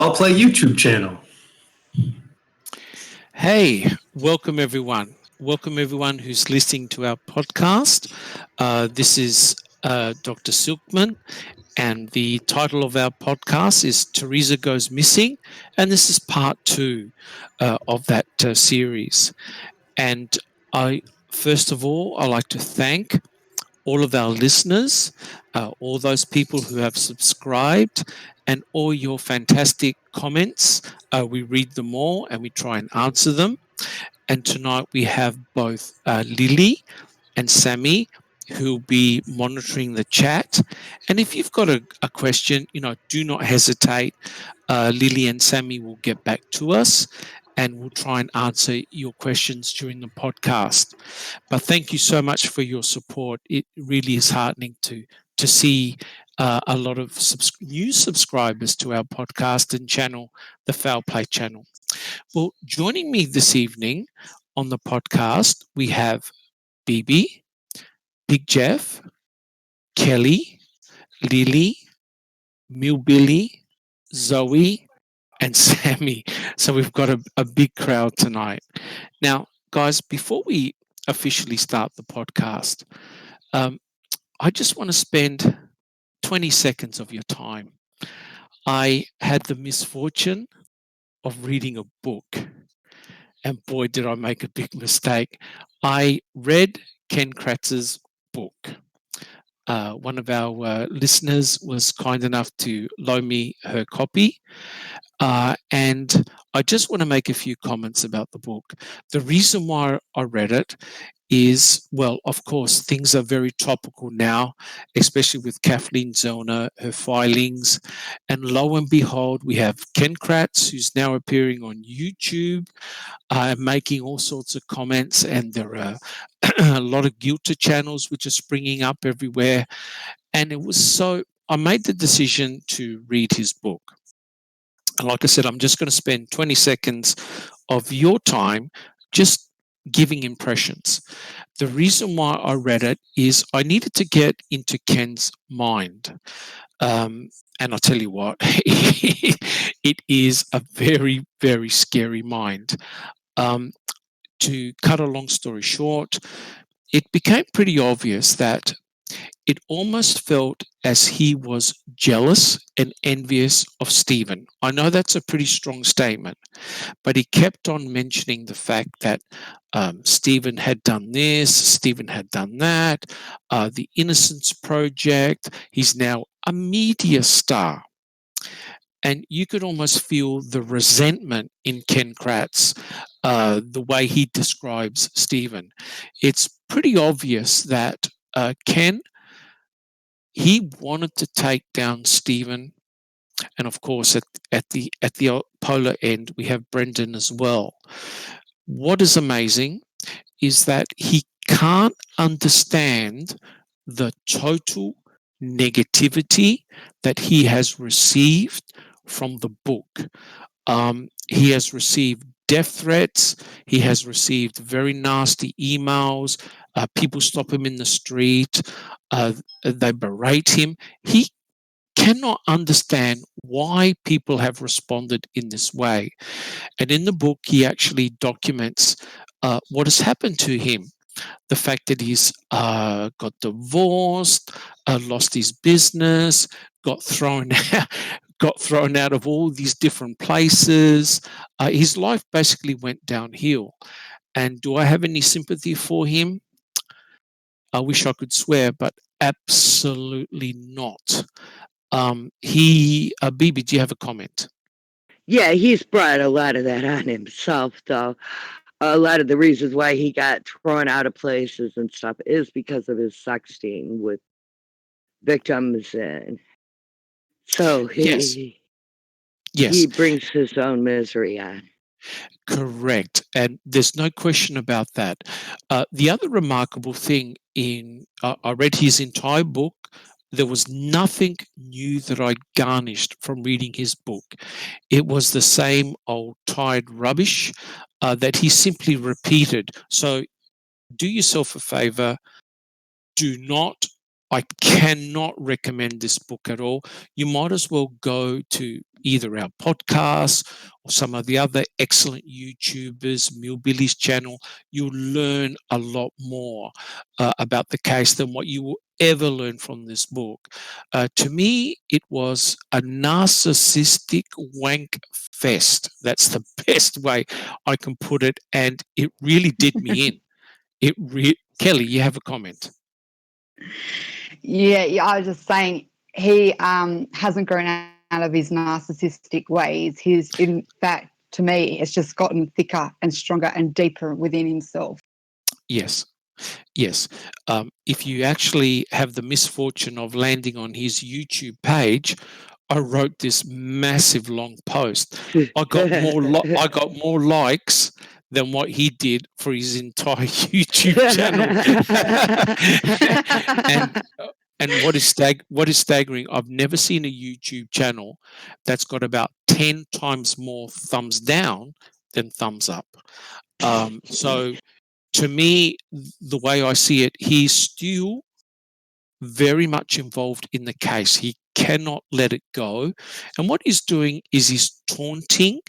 I'll play YouTube channel. Hey, welcome everyone. Welcome everyone who's listening to our podcast. This is Dr. Silkman, and the title of our podcast is Teresa Goes Missing, and this is part two of that series. And I, first of all, I like to thank all of our listeners, all those people who have subscribed, and all your fantastic comments. We read them all and we try and answer them. And tonight we have both Lily and Sammy who'll be monitoring the chat. And if you've got a question, do not hesitate. Lily and Sammy will get back to us and we'll try and answer your questions during the podcast. But thank you so much for your support. It really is heartening to see a lot of new subscribers to our podcast and channel, the Foul Play channel. Well, joining me this evening on the podcast, we have Bibi, Big Jeff, Kelly, Lily, Billy, Zoe, and Sammy. So we've got a big crowd tonight. Now, guys, before we officially start the podcast, I just want to spend 20 seconds of your time. I had the misfortune of reading a book, and boy, did I make a big mistake. I read Ken Kratz's book. One of our listeners was kind enough to loan me her copy. And I just want to make a few comments about the book. The reason why I read it is, well, of course, things are very topical now, especially with Kathleen Zellner, her filings. And lo and behold, we have Ken Kratz, who's now appearing on YouTube, making all sorts of comments. And there are a lot of guilty channels which are springing up everywhere. And I made the decision to read his book. And like I said, I'm just going to spend 20 seconds of your time just giving impressions. The reason why I read it is I needed to get into Ken's mind. And I'll tell you what, it is a very, very scary mind. To cut a long story short, it became pretty obvious that it almost felt as he was jealous and envious of Stephen. I know that's a pretty strong statement, but he kept on mentioning the fact that Stephen had done this, Stephen had done that, the Innocence Project. He's now a media star. And you could almost feel the resentment in Ken Kratz, the way he describes Stephen. It's pretty obvious that Ken, he wanted to take down Stephen, and of course, at the polar end, we have Brendan as well. What is amazing is that he can't understand the total negativity that he has received from the book. He has received death threats. He has received very nasty emails. People stop him in the street. They berate him. He cannot understand why people have responded in this way. And in the book, he actually documents what has happened to him. The fact that he's got divorced, lost his business, got thrown out of all these different places. His life basically went downhill. And do I have any sympathy for him? I wish I could swear, but absolutely not. Bibi, do you have a comment? Yeah, he's brought a lot of that on himself, though. A lot of the reasons why he got thrown out of places and stuff is because of his sexting with victims, and so Yes. he brings his own misery on. Correct. And there's no question about that. The other remarkable thing I read his entire book. There was nothing new that I garnished from reading his book. It was the same old tired rubbish that he simply repeated. So do yourself a favor. Do not I cannot recommend this book at all. You might as well go to either our podcast or some of the other excellent YouTubers, Millbilly's channel. You'll learn a lot more about the case than what you will ever learn from this book. To me, it was a narcissistic wank fest. That's the best way I can put it. And it really did me in. Kelly, you have a comment. Yeah, I was just saying he hasn't grown out of his narcissistic ways. He's, in fact, to me, it's just gotten thicker and stronger and deeper within himself. Yes. Yes. If you actually have the misfortune of landing on his YouTube page, I wrote this massive long post. I got more likes than what he did for his entire YouTube channel. and what is staggering, I've never seen a YouTube channel that's got about 10 times more thumbs down than thumbs up. So to me, the way I see it, he's still very much involved in the case. He cannot let it go. And what he's doing is he's taunting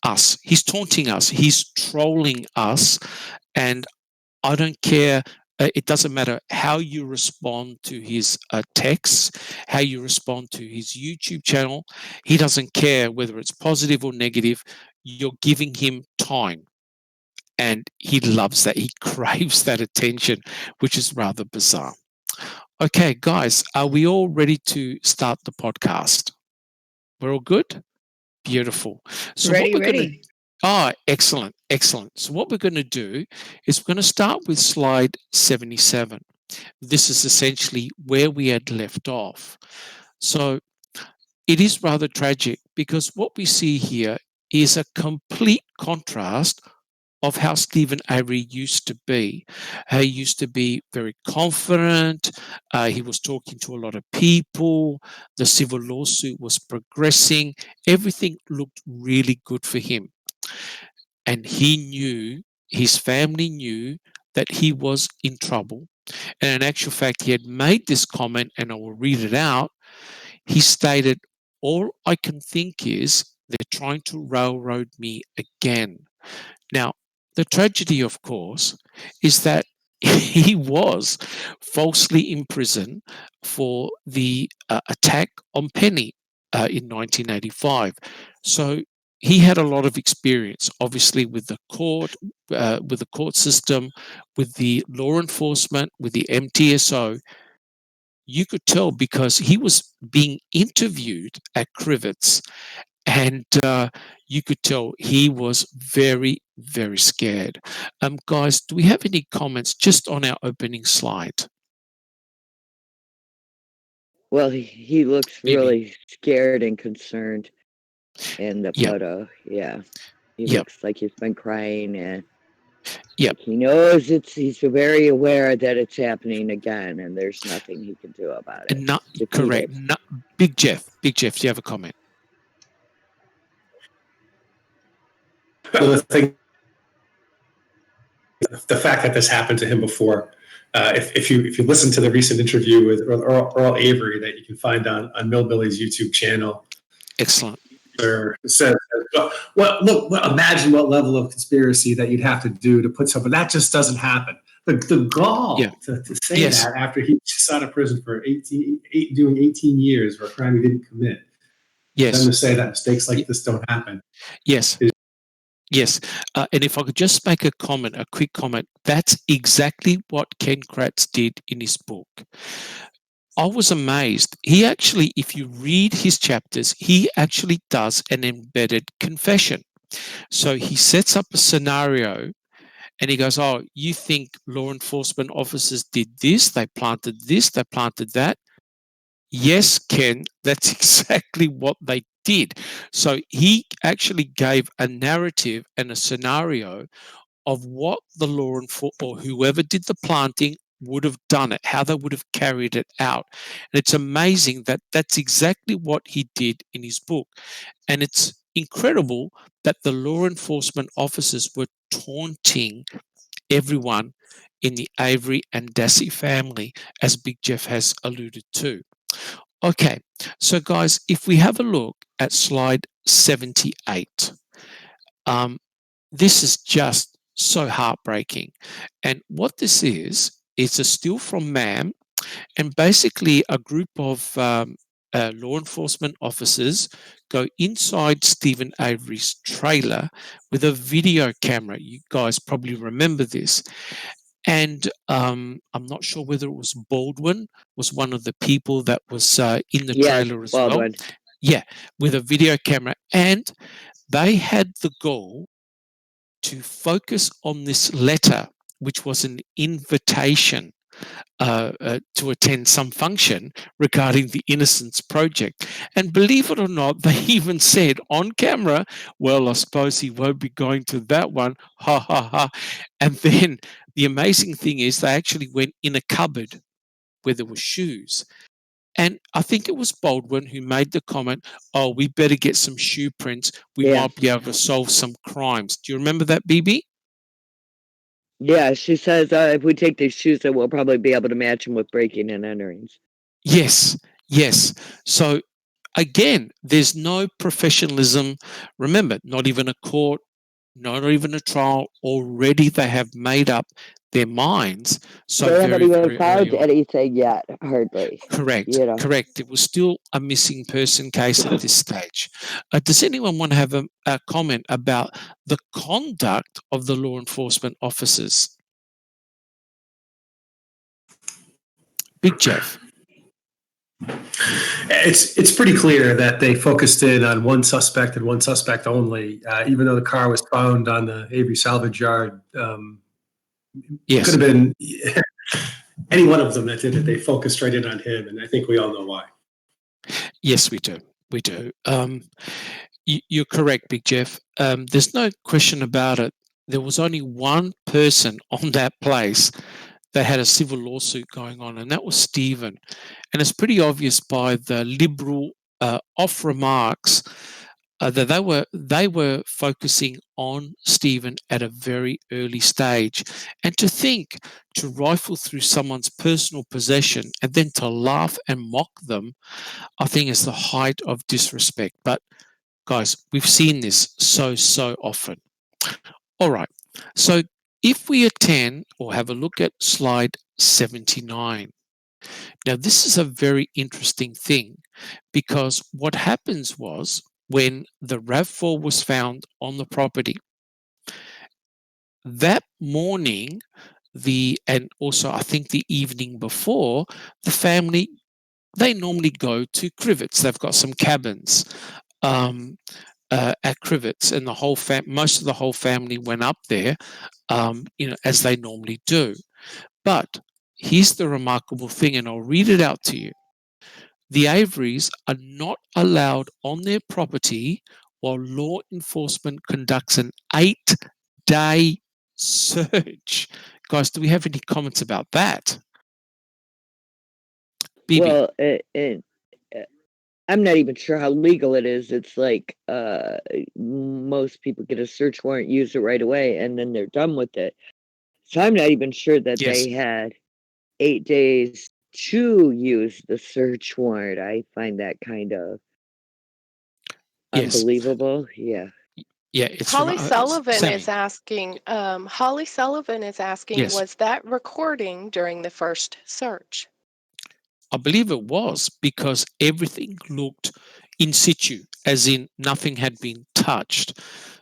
us. He's taunting us. He's trolling us. And I don't care. It doesn't matter how you respond to his texts, how you respond to his YouTube channel. He doesn't care whether it's positive or negative. You're giving him time. And he loves that. He craves that attention, which is rather bizarre. Okay, guys, are we all ready to start the podcast? We're all good? Beautiful. So Ready. Excellent. So what we're going to do is we're going to start with slide 77. This is essentially where we had left off. So it is rather tragic because what we see here is a complete contrast of how Steven Avery used to be. He used to be very confident. He was talking to a lot of people. The civil lawsuit was progressing. Everything looked really good for him. And he knew, his family knew that he was in trouble. And in actual fact, he had made this comment, and I will read it out. He stated, "All I can think is they're trying to railroad me again." Now, the tragedy, of course, is that he was falsely imprisoned for the attack on Penny in 1985. So he had a lot of experience, obviously, with the court system, with the law enforcement, with the MTSO. You could tell because he was being interviewed at Crivets, and you could tell he was very, very scared. Guys, do we have any comments just on our opening slide? Well, he looks really scared and concerned in the Yep. photo. Yeah. He Yep. looks like he's been crying, and Yep. he knows he's very aware that it's happening again, and there's nothing he can do about it. Not correct. Big Jeff, do you have a comment? Well, the fact that this happened to him before, if you listen to the recent interview with Earl Avery that you can find on Millbilly's YouTube channel, excellent. Says, imagine what level of conspiracy that you'd have to do to put something that just doesn't happen. The gall to say that after he just out of prison for doing 18 years for a crime he didn't commit. Yes. Then to say that mistakes like this don't happen. Yes. Yes. And if I could just make a quick comment, that's exactly what Ken Kratz did in his book. I was amazed. He actually, if you read his chapters, he actually does an embedded confession. So he sets up a scenario and he goes, "Oh, you think law enforcement officers did this, they planted that?" Yes, Ken, that's exactly what they did. So he actually gave a narrative and a scenario of what the law enforcement or whoever did the planting would have done it, how they would have carried it out. And it's amazing that that's exactly what he did in his book. And it's incredible that the law enforcement officers were taunting everyone in the Avery and Dassey family, as Big Jeff has alluded to. Okay, so guys, if we have a look at slide 78, this is just so heartbreaking. And what this is, it's a still from MAM, and basically a group of law enforcement officers go inside Steven Avery's trailer with a video camera. You guys probably remember this. And I'm not sure whether it was Baldwin was one of the people that was in the trailer as Baldwin. well. Yeah, with a video camera. And they had the goal to focus on this letter, which was an invitation to attend some function regarding the Innocence Project. And believe it or not, they even said on camera, well, I suppose he won't be going to that one. Ha, ha, ha. And then the amazing thing is they actually went in a cupboard where there were shoes. And I think it was Baldwin who made the comment, oh, we better get some shoe prints. We might be able to solve some crimes. Do you remember that, BB? Yeah, she says if we take these shoes, then we'll probably be able to match them with breaking and enterings. Yes, yes. So again, there's no professionalism. Remember, not even a court, not even a trial. Already they have made up their minds. So they haven't even found anything yet, hardly. Correct, correct. It was still a missing person case at this stage. Does anyone want to have a comment about the conduct of the law enforcement officers? Big Jeff. It's pretty clear that they focused in on one suspect and one suspect only, even though the car was found on the Avery salvage yard. It could have been any one of them that did it. They focused right in on him, and I think we all know why. Yes, we do. We do. You're correct, Big Jeff. There's no question about it. There was only one person on that place that had a civil lawsuit going on, and that was Steven. And it's pretty obvious by the liberal off remarks that they were focusing on Steven at a very early stage. And to think to rifle through someone's personal possession and then to laugh and mock them, I think is the height of disrespect. But guys, we've seen this so often. All right. So if we attend or have a look at slide 79, now this is a very interesting thing because what happens was when the RAV4 was found on the property, that morning, and also I think the evening before, the family, they normally go to Crivets. They've got some cabins at Crivets, and the whole most of the whole family went up there, as they normally do. But here's the remarkable thing, and I'll read it out to you. The Averys are not allowed on their property while law enforcement conducts an 8-day search. Guys, do we have any comments about that? BB. Well, I'm not even sure how legal it is. It's like most people get a search warrant, use it right away, and then they're done with it. So I'm not even sure that they had 8 days to use the search warrant. I find that kind of unbelievable. Yeah. Yeah, it's Holly Sullivan is asking. Holly Sullivan is asking, was that recording during the first search? I believe it was, because everything looked in situ, as in nothing had been touched.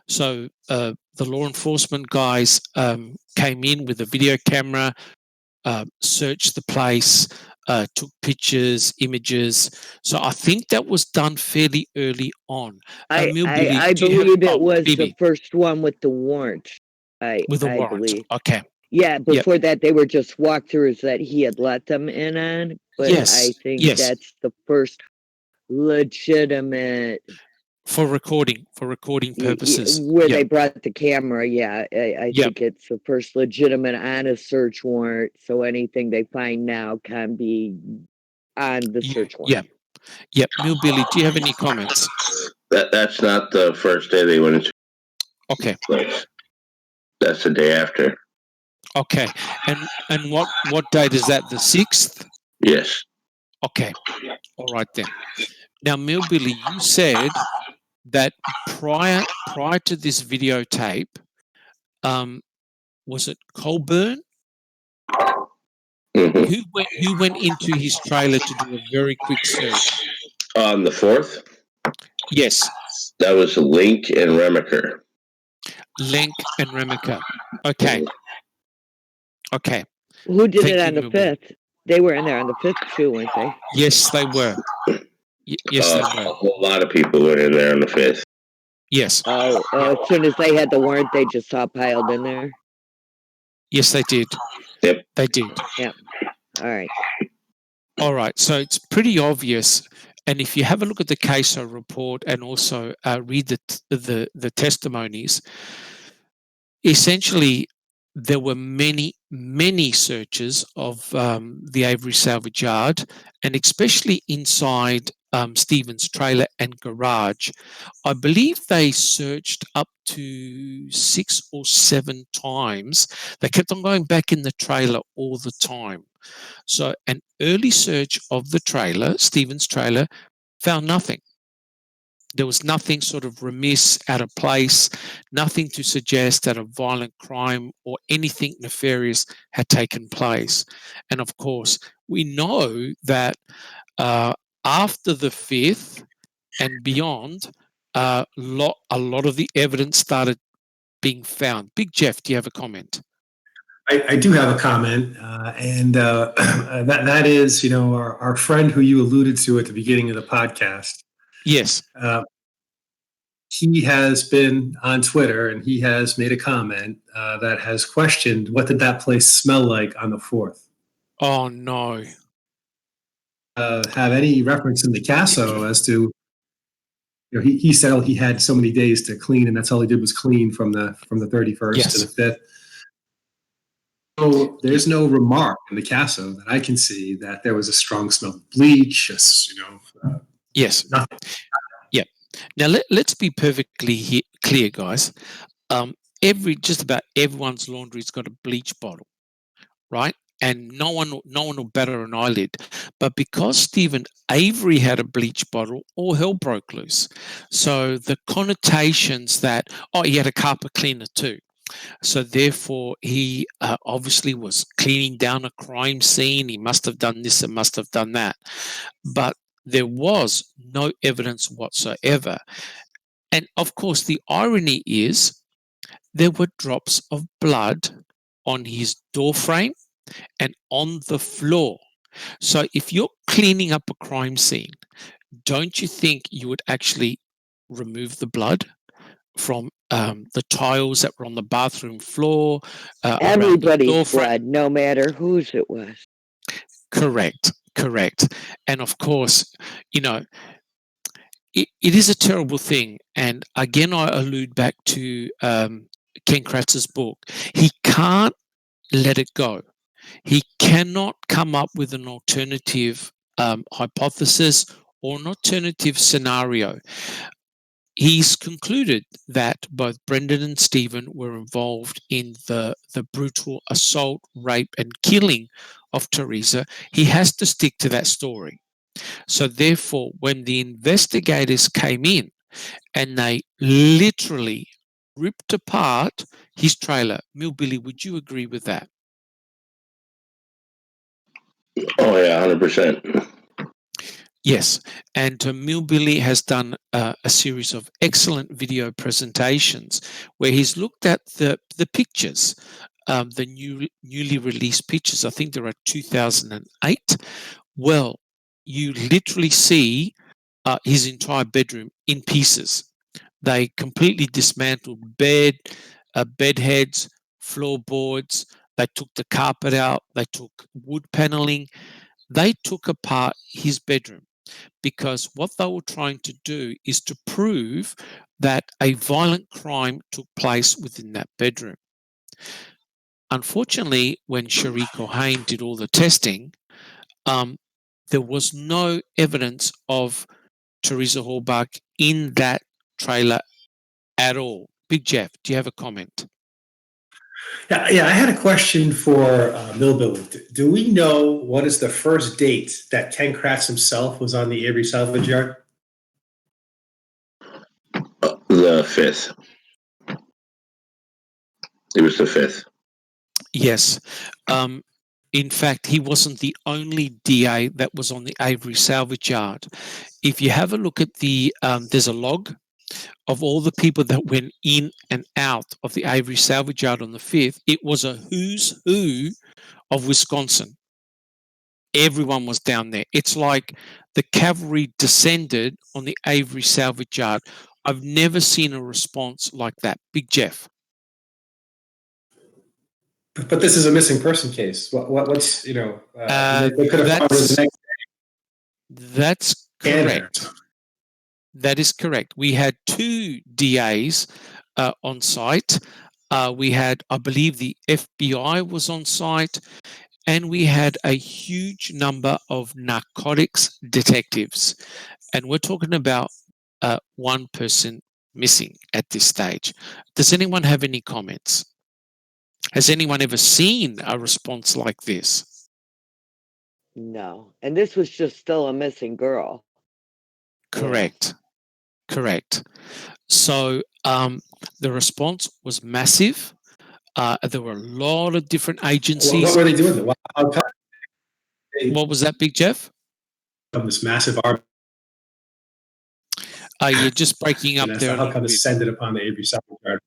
So the law enforcement guys came in with a video camera, searched the place, took pictures, images. So I think that was done fairly early on. I believe it was the first one with the warrant. With the warrant, believe. Okay. Yeah, before that they were just walkthroughs that he had let them in on. But I think that's the first legitimate for recording purposes. Where they brought the camera, I think it's the first legitimate on a search warrant. So anything they find now can be on the search warrant. Yeah. Millbilly, do you have any comments? That's not the first day they went into place. That's the day after. Okay. And what date is that? The 6th? Yes. Okay. All right then. Now, Millbilly, you said that prior to this videotape, was it Colburn? Mm-hmm. Who went into his trailer to do a very quick search? On the 4th, Yes, that was Link and Remaker. Lenk and Remaker. Okay. Okay. Who did Thank it you, on the Millbilly. 5th? They were in there on the 5th too, weren't they? Yes, they were. Yes, they were. A whole lot of people went in there on the 5th. Yes. Oh, as soon as they had the warrant, they just all piled in there? Yes, they did. Yep. They did. Yep. All right. All right. So it's pretty obvious. And if you have a look at the CASO report and also read the testimonies, essentially there were many searches of the Avery salvage yard, and especially inside Stephen's trailer and garage. I believe they searched up to 6 or 7 times. They kept on going back in the trailer all the time. So an early search of the trailer, Stephen's trailer, found nothing. There was nothing sort of remiss, out of place, nothing to suggest that a violent crime or anything nefarious had taken place. And of course, we know that after the 5th and beyond, a lot of the evidence started being found. Big Jeff, do you have a comment? I do have a comment, and that is, our friend who you alluded to at the beginning of the podcast. Yes. He has been on Twitter and he has made a comment that has questioned what did that place smell like on the 4th. Oh no. Have any reference in the CASO as to, he said he had so many days to clean, and that's all he did was clean from the 31st to the 5th. So there's no remark in the CASO that I can see that there was a strong smell of bleach. Yes. Nothing. Yeah. Now let's be perfectly clear, guys. Just about everyone's laundry's got a bleach bottle, right? And no one will batter an eyelid. But because Steven Avery had a bleach bottle, all hell broke loose. So the connotations that, he had a carpet cleaner too. So therefore, he obviously was cleaning down a crime scene. He must have done this and must have done that. But there was no evidence whatsoever. And of course, the irony is there were drops of blood on his door frame and on the floor. So if you're cleaning up a crime scene, don't you think you would actually remove the blood from the tiles that were on the bathroom floor? Everybody's blood, no matter whose it was. Correct. And of course, it is a terrible thing. And again, I allude back to Ken Kratz's book. He can't let it go. He cannot come up with an alternative hypothesis or an alternative scenario. He's concluded that both Brendan and Stephen were involved in the brutal assault, rape, and killing of Teresa. He has to stick to that story. So therefore, when the investigators came in and they literally ripped apart his trailer, Millbilly, would you agree with that? Oh yeah, 100%. Yes, and Millbilly has done a series of excellent video presentations where he's looked at the pictures, the newly released pictures. I think there are 2008. Well, you literally see his entire bedroom in pieces. They completely dismantled bed heads, floorboards. They took the carpet out. They took wood paneling. They took apart his bedroom because what they were trying to do is to prove that a violent crime took place within that bedroom. Unfortunately, when Cherie Cohen did all the testing, there was no evidence of Teresa Halbach in that trailer at all. Big Jeff, do you have a comment? Yeah, I had a question for Millbilly. Do we know what is the first date that Ken Kratz himself was on the Avery salvage yard? The 5th. It was the 5th. Yes. In fact, he wasn't the only DA that was on the Avery salvage yard. If you have a look at there's a log of all the people that went in and out of the Avery salvage yard on the 5th. It was a who's who of Wisconsin. Everyone was down there. It's like the cavalry descended on the Avery salvage yard. I've never seen a response like that. Big Jeff. But this is a missing person case. What's they could have found her the next day. That's correct. That is correct. We had 2 DAs on site. We had, I believe, the FBI was on site, and we had a huge number of narcotics detectives. And we're talking about one person missing at this stage. Does anyone have any comments? Has anyone ever seen a response like this? No. And this was just still a missing girl. Correct. Yeah. Correct. So the response was massive. There were a lot of different agencies. What were they doing? What was that, Big Jeff? This massive army. You're just breaking up there. How come descended upon the Avery salvage yard?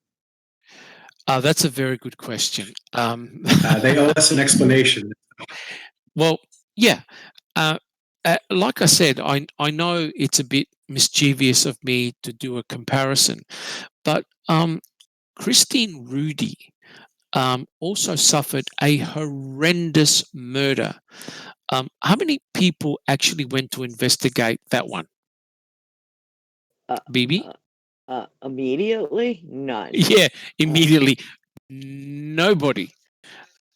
That's a very good question. They owe us an explanation. Well, yeah. Like I said, I know it's a bit mischievous of me to do a comparison, but Christine Rudy also suffered a horrendous murder. How many people actually went to investigate that one? Bibi? Immediately? None. Yeah, immediately. Nobody.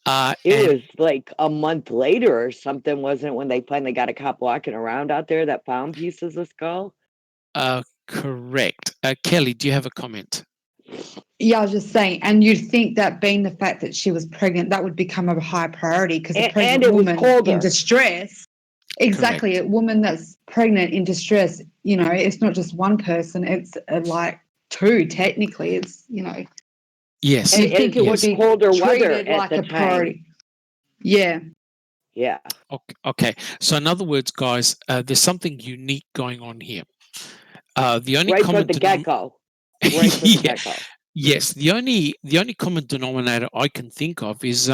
It was like a month later or something, wasn't it, when they finally got a cop walking around out there that found pieces of skull? Correct. Kelly, do you have a comment? Yeah, I was just saying, and you'd think that being the fact that she was pregnant, that would become a high priority because a pregnant woman in distress. Exactly. Correct. A woman that's pregnant in distress, it's not just one person, it's like 2 technically. It's, Yes. And I think it was colder weather at like the a time. priority. Yeah. Yeah. Okay. So in other words, guys, there's something unique going on here. The only right from the get-go. Right from the get-go. Yes. The only common denominator I can think of is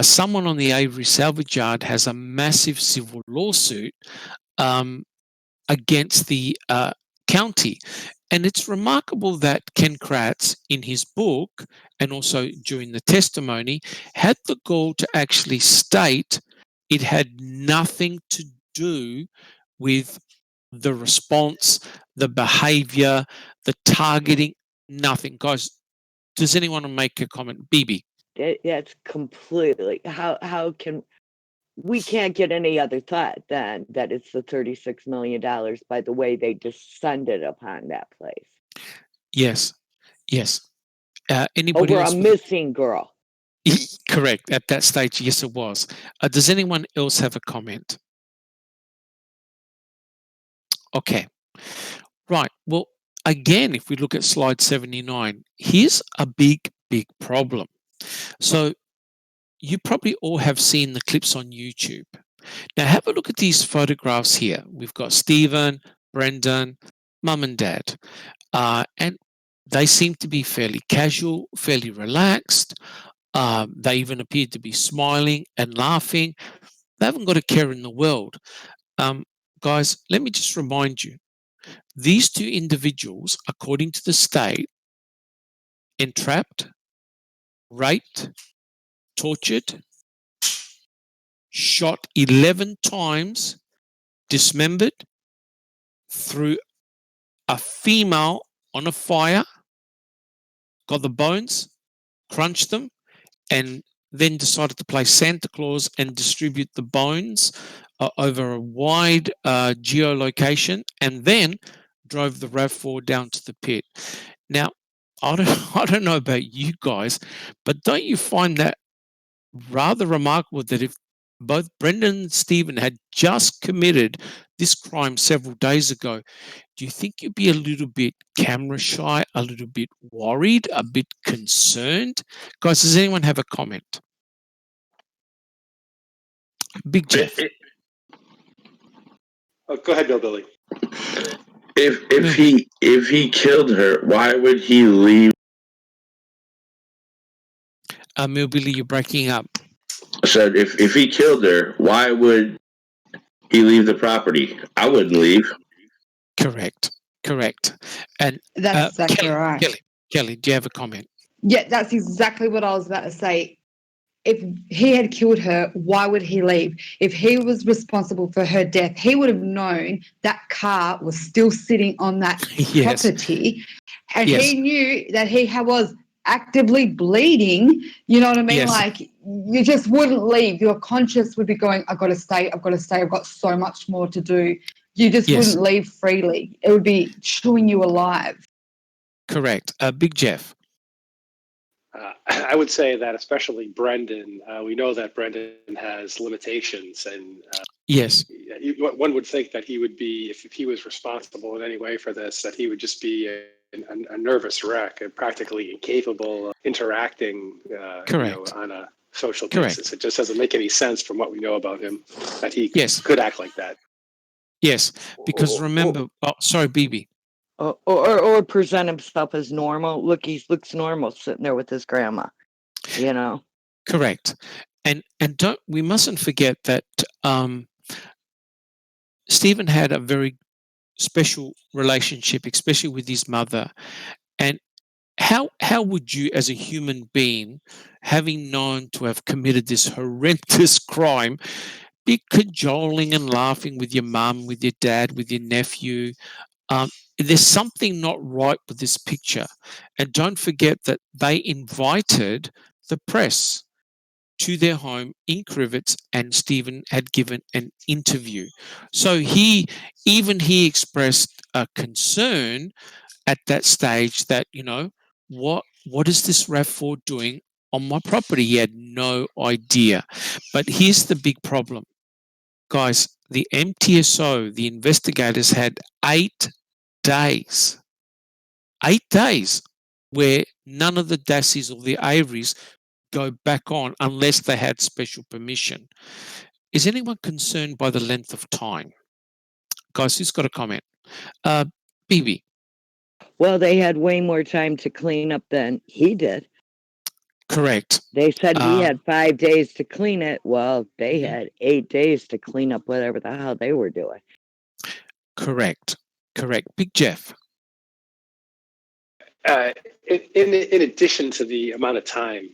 someone on the Avery salvage yard has a massive civil lawsuit against the county. And it's remarkable that Ken Kratz, in his book and also during the testimony, had the gall to actually state it had nothing to do with the response, the behavior, the targeting, nothing. Guys, does anyone want to make a comment? Bibi? That's completely, how can, we can't get any other thought than that it's the $36 million by the way they descended upon that place. Yes. Anybody over else a missing girl? Correct. At that stage, yes, it was. Does anyone else have a comment? Okay. Right. Well, again, if we look at slide 79, here's a big problem. So you probably all have seen the clips on YouTube. Now have a look at these photographs here. We've got Steven, Brendan, Mum and Dad. And they seem to be fairly casual, fairly relaxed. They even appeared to be smiling and laughing. They haven't got a care in the world. Guys, let me just remind you, these 2 individuals, according to the state, entrapped, raped, tortured, shot 11 times, dismembered, threw a female on a fire, got the bones, crunched them, and then decided to play Santa Claus and distribute the bones over a wide geolocation, and then drove the RAV4 down to the pit. Now, I don't know about you guys, but don't you find that rather remarkable that if both Brendan and Stephen had just committed this crime several days ago, do you think you'd be a little bit camera shy, a little bit worried, a bit concerned? Guys, does anyone have a comment? Big Jeff. Oh, go ahead, Bill Billy. If he killed her, why would he leave? Billy, you're breaking up. So if he killed her, why would he leave the property? I wouldn't leave. Correct. And that's exactly right. Kelly, do you have a comment? Yeah, that's exactly what I was about to say. If he had killed her, why would he leave? If he was responsible for her death, he would have known that car was still sitting on that property, and he knew that he was actively bleeding. You know what I mean? Like, you just wouldn't leave. Your conscience would be going, I've got to stay, I've got so much more to do. You just wouldn't leave freely. It would be chewing you alive. Correct. Big Jeff. I would say that especially Brendan, we know that Brendan has limitations, and one would think that he would be, if he was responsible in any way for this, that he would just be a nervous wreck and practically incapable of interacting on a social basis. It just doesn't make any sense from what we know about him that he could act like that. Yes, because remember, sorry, BB. Or present himself as normal. Look, he looks normal sitting there with his grandma, you know. Correct. And we mustn't forget that Stephen had a very special relationship, especially with his mother. And how would you, as a human being, having known to have committed this horrendous crime, be cajoling and laughing with your mum, with your dad, with your nephew? There's something not right with this picture. And don't forget that they invited the press to their home in Crivets, and Stephen had given an interview. So he expressed a concern at that stage that, what is this RAV4 doing on my property? He had no idea. But here's the big problem. Guys, the MTSO, the investigators, had 8 days where none of the Dassies or the Averys go back on unless they had special permission. Is anyone concerned by the length of time? Guys, who's got a comment? BB. Well, they had way more time to clean up than he did. Correct. They said he had 5 days to clean it. Well, they had 8 days to clean up whatever the hell they were doing. Correct. Big Jeff. In addition to the amount of time,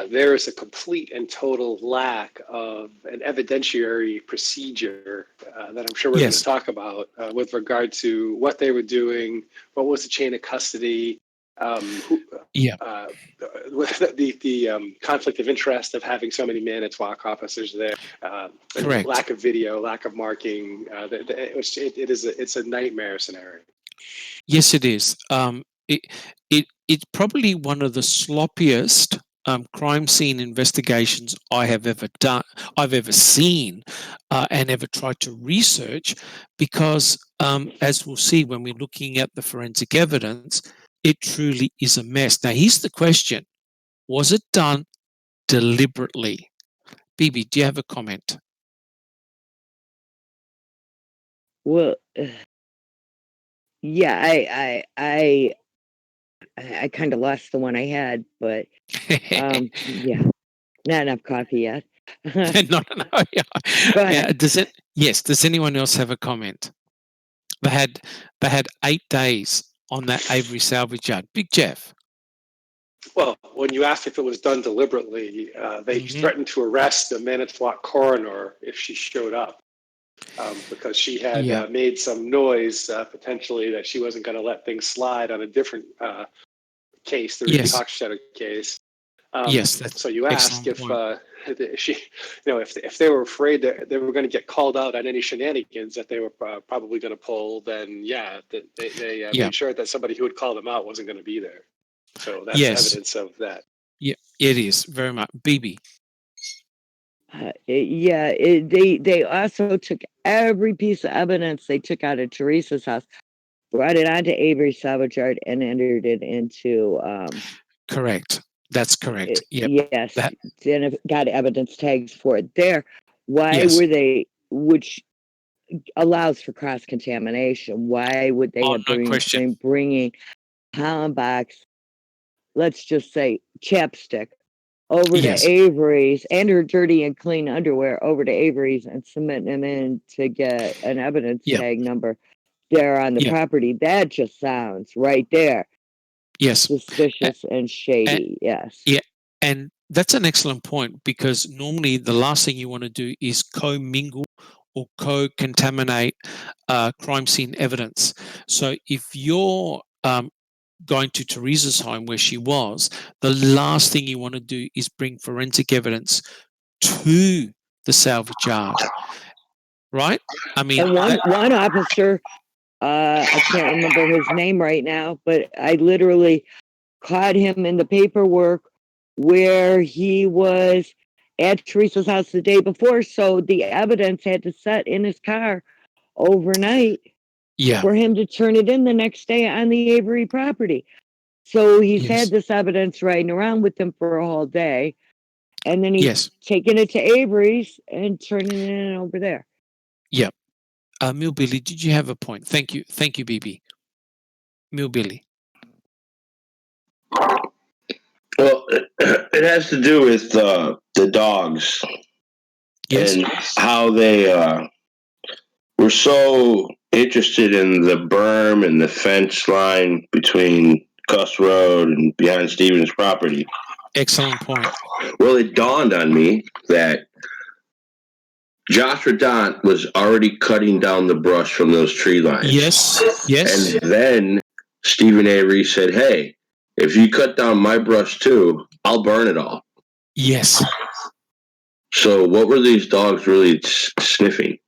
there is a complete and total lack of an evidentiary procedure that I'm sure we're going to talk about with regard to what they were doing, what was the chain of custody, the conflict of interest of having so many Manitowoc officers there, lack of video, lack of marking. It's a nightmare scenario. Yes, it is. It's probably one of the sloppiest crime scene investigations I've ever seen, and ever tried to research, because as we'll see when we're looking at the forensic evidence, it truly is a mess. Now, here's the question: was it done deliberately? BB, do you have a comment? Well, yeah, I kind of lost the one I had, but yeah, not enough coffee yet. No. Yeah. Does anyone else have a comment? They had 8 days on that Avery salvage yard. Big Jeff. Well, when you asked if it was done deliberately, they threatened to arrest the Manitowoc coroner if she showed up, because she had made some noise, potentially, that she wasn't going to let things slide on a different case, the Ricky Hochstetter case. So you asked if she, if they were afraid that they were going to get called out on any shenanigans that they were probably going to pull, then they made sure that somebody who would call them out wasn't going to be there. So that's evidence of that. Yeah, it is very much. BB. They also took every piece of evidence they took out of Teresa's house, brought it onto Avery's salvage yard, and entered it into. Correct. That's correct. Yes. Then got evidence tags for it there. Why were they? Which allows for cross contamination. Why would they have been bringing Halbach's, let's just say, chapstick over to Avery's and her dirty and clean underwear over to Avery's and submitting them in to get an evidence tag number there on the property? That just sounds right there. Suspicious and shady. Yeah. And that's an excellent point, because normally the last thing you want to do is co-mingle or co-contaminate crime scene evidence. So if you're going to Teresa's home where she was, the last thing you want to do is bring forensic evidence to the salvage yard, right? I mean, and one officer, I can't remember his name right now, but I literally caught him in the paperwork where he was at Teresa's house the day before, so the evidence had to sit in his car overnight for him to turn it in the next day on the Avery property. So he's had this evidence riding around with him for a whole day, and then he's taking it to Avery's and turning it in over there. Yep. Millbilly, did you have a point? Thank you, BB. Millbilly. Well, it has to do with the dogs and how they were so interested in the berm and the fence line between Cuss Road and behind Steven's property. Excellent point. Well, it dawned on me that Josh Radant was already cutting down the brush from those tree lines. Yes. And then Steven Avery said, hey, if you cut down my brush too, I'll burn it all. Yes. So what were these dogs really sniffing?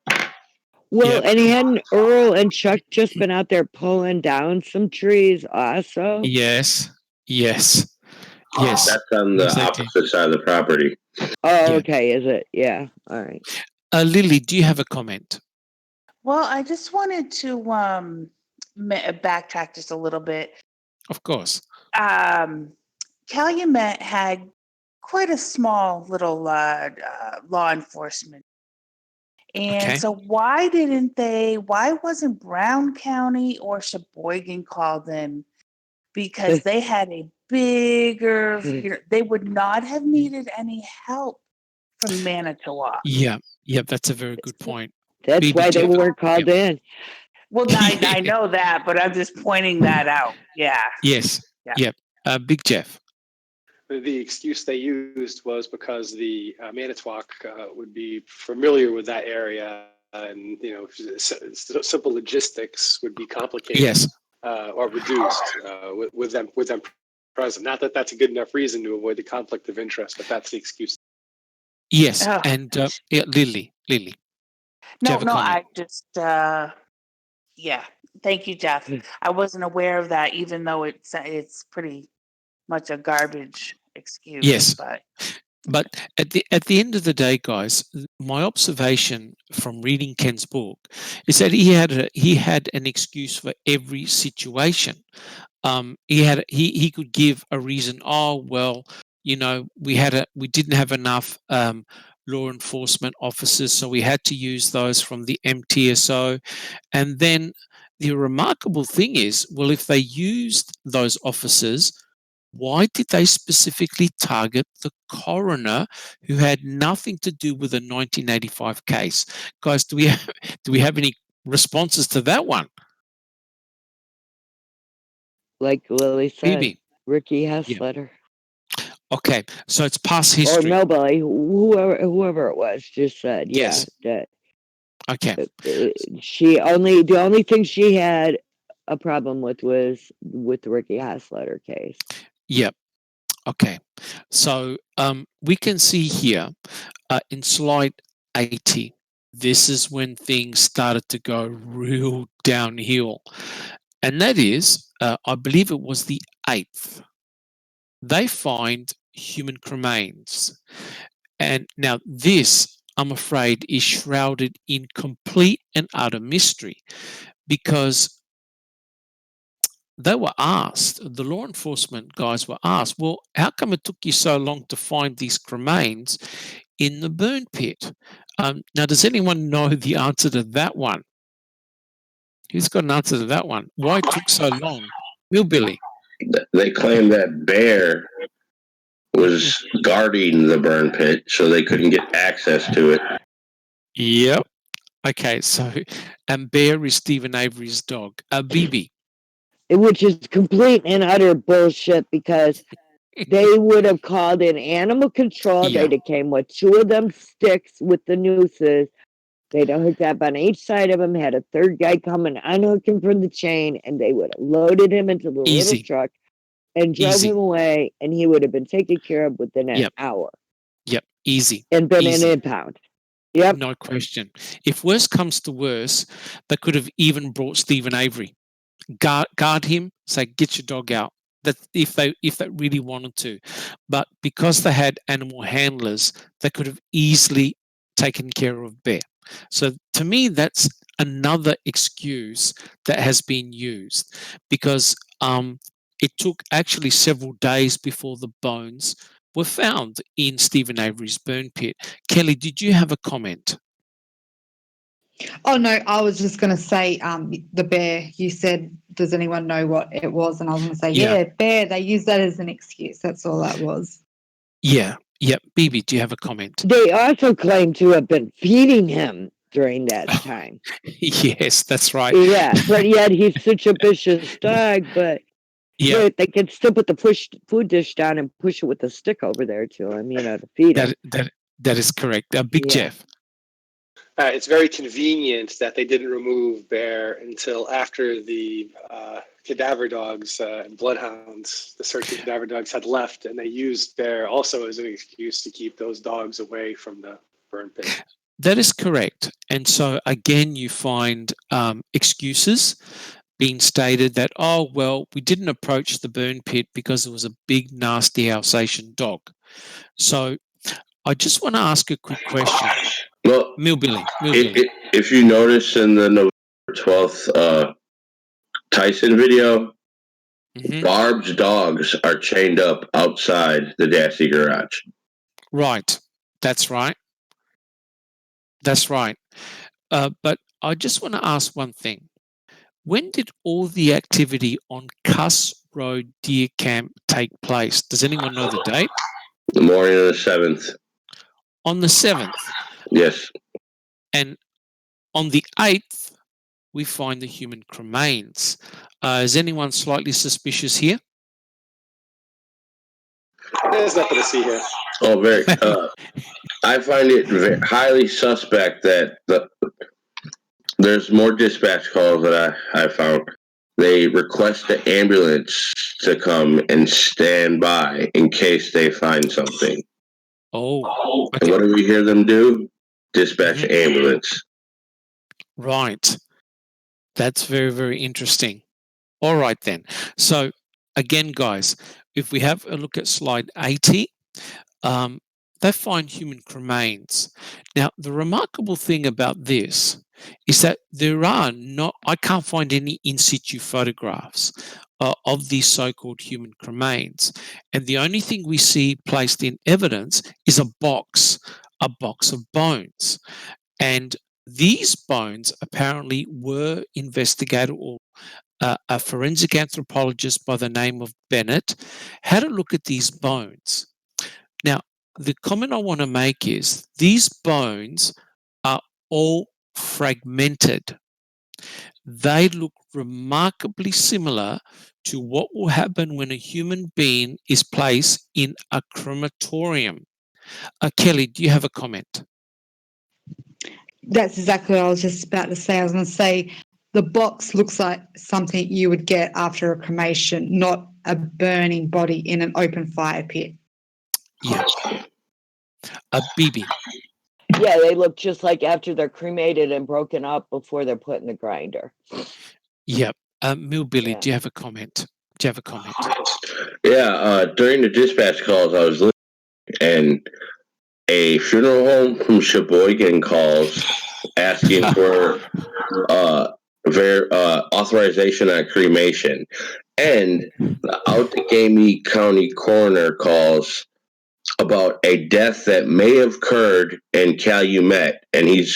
Well, and he hadn't Earl and Chuck just been out there pulling down some trees also? Yes. That's on the opposite side of the property. Oh, okay. Is it? Yeah. All right. Lily, do you have a comment? Well, I just wanted to backtrack just a little bit. Of course. Calumet had quite a small little law enforcement. And so why wasn't Brown County or Sheboygan called in? Because they had a bigger, they would not have needed any help from Manitowoc. Yeah, that's a very good point. That's why they weren't called in. Well, I know that, but I'm just pointing that out. Yeah. Yes. Yeah. Big Jeff. The excuse they used was because the Manitowoc would be familiar with that area, and simple logistics would be complicated or reduced with them present. Not that that's a good enough reason to avoid the conflict of interest, but that's the excuse. Yes, and Lily. No, I just thank you, Jeff. I wasn't aware of that, even though it's pretty much a garbage excuse. Yes, but at the end of the day, guys, my observation from reading Ken's book is that he had an excuse for every situation. He could give a reason. Oh well, we didn't have enough law enforcement officers, so we had to use those from the MTSO, and then the remarkable thing is, well, if they used those officers, why did they specifically target the coroner who had nothing to do with the 1985 case? Guys, do we have any responses to that one? Like Lily said, Maybe. Ricky Hassletter. Okay, so it's past history. Or nobody, whoever it was, just said, that. Okay. The only thing she had a problem with was with the Ricky Hassletter case. Yep. Okay. So we can see here in slide 80, this is when things started to go real downhill. And that is, I believe it was the 8th they find human cremains. And now this, I'm afraid, is shrouded in complete and utter mystery, because they were asked, the law enforcement guys were asked, well, how come it took you so long to find these cremains in the burn pit? Now, does anyone know the answer to that one? Who's got an answer to that one? Why it took so long? Billy. They claim that bear was guarding the burn pit, so they couldn't get access to it. Yep. Okay, so, and Bear is Steven Avery's dog. BB. Which is complete and utter bullshit, because they would have called in animal control. Yeah. They'd have came with 2 of them sticks with the nooses. They'd have hooked up on each side of him, had a third guy come and unhook him from the chain, and they would have loaded him into the little truck and drove him away, and he would have been taken care of within an hour. Yep, easy. And been an impound. Yep. No question. If worse comes to worse, they could have even brought Steven Avery. Guard him, say, get your dog out. That if they really wanted to. But because they had animal handlers, they could have easily taken care of Bear. So to me, that's another excuse that has been used, because it took actually several days before the bones were found in Steven Avery's burn pit. Kelly, did you have a comment? Oh, no, I was just going to say the bear. You said, does anyone know what it was? And I was going to say, yeah, bear. They use that as an excuse. That's all that was. Yeah. Yep. Bibi, do you have a comment? They also claim to have been feeding him during that time. Yes, that's right. Yeah, but yet he's such a vicious dog, but they can still put the food dish down and push it with a stick over there to him, to feed him. That is correct. Big Jeff. It's very convenient that they didn't remove Bear until after the cadaver dogs and bloodhounds, the search of cadaver dogs, had left, and they used Bear also as an excuse to keep those dogs away from the burn pit. That is correct. And so, again, you find excuses being stated that, oh, well, we didn't approach the burn pit because it was a big, nasty Alsatian dog. So I just want to ask a quick question. Well, Millbilly. If you notice in the November 12th Tyson video, Barb's dogs are chained up outside the Dassey garage. Right. That's right. That's right. But I just want to ask one thing. When did all the activity on Cuss Road Deer Camp take place? Does anyone know the date? The morning of the 7th. On the 7th? Yes. And on the 8th, we find the human cremains. Is anyone slightly suspicious here? There's nothing to see here. Oh, very. I find it highly suspect that there's more dispatch calls that I found. They request the ambulance to come and stand by in case they find something. Oh. Okay. And what do we hear them do? Dispatch ambulance. Right. That's very, very interesting. All right, then. So, again, guys, if we have a look at slide 80, they find human cremains. Now, the remarkable thing about this is that I can't find any in situ photographs of these so-called human cremains. And the only thing we see placed in evidence is a box of bones. And these bones apparently were investigated, or a forensic anthropologist by the name of Bennett had a look at these bones. Now, the comment I want to make is these bones are all fragmented. They look remarkably similar to what will happen when a human being is placed in a crematorium. Kelly, do you have a comment? That's exactly what I was just about to say. I was going to say the box looks like something you would get after a cremation, not a burning body in an open fire pit. Yes. BB. Yeah, they look just like after they're cremated and broken up before they're put in the grinder. Yep. Millbilly, do you have a comment? do you have a comment? Yeah, during the dispatch calls, I was listening, and a funeral home from Sheboygan calls asking for authorization on cremation, and the Outagamie County coroner calls about a death that may have occurred in Calumet, and he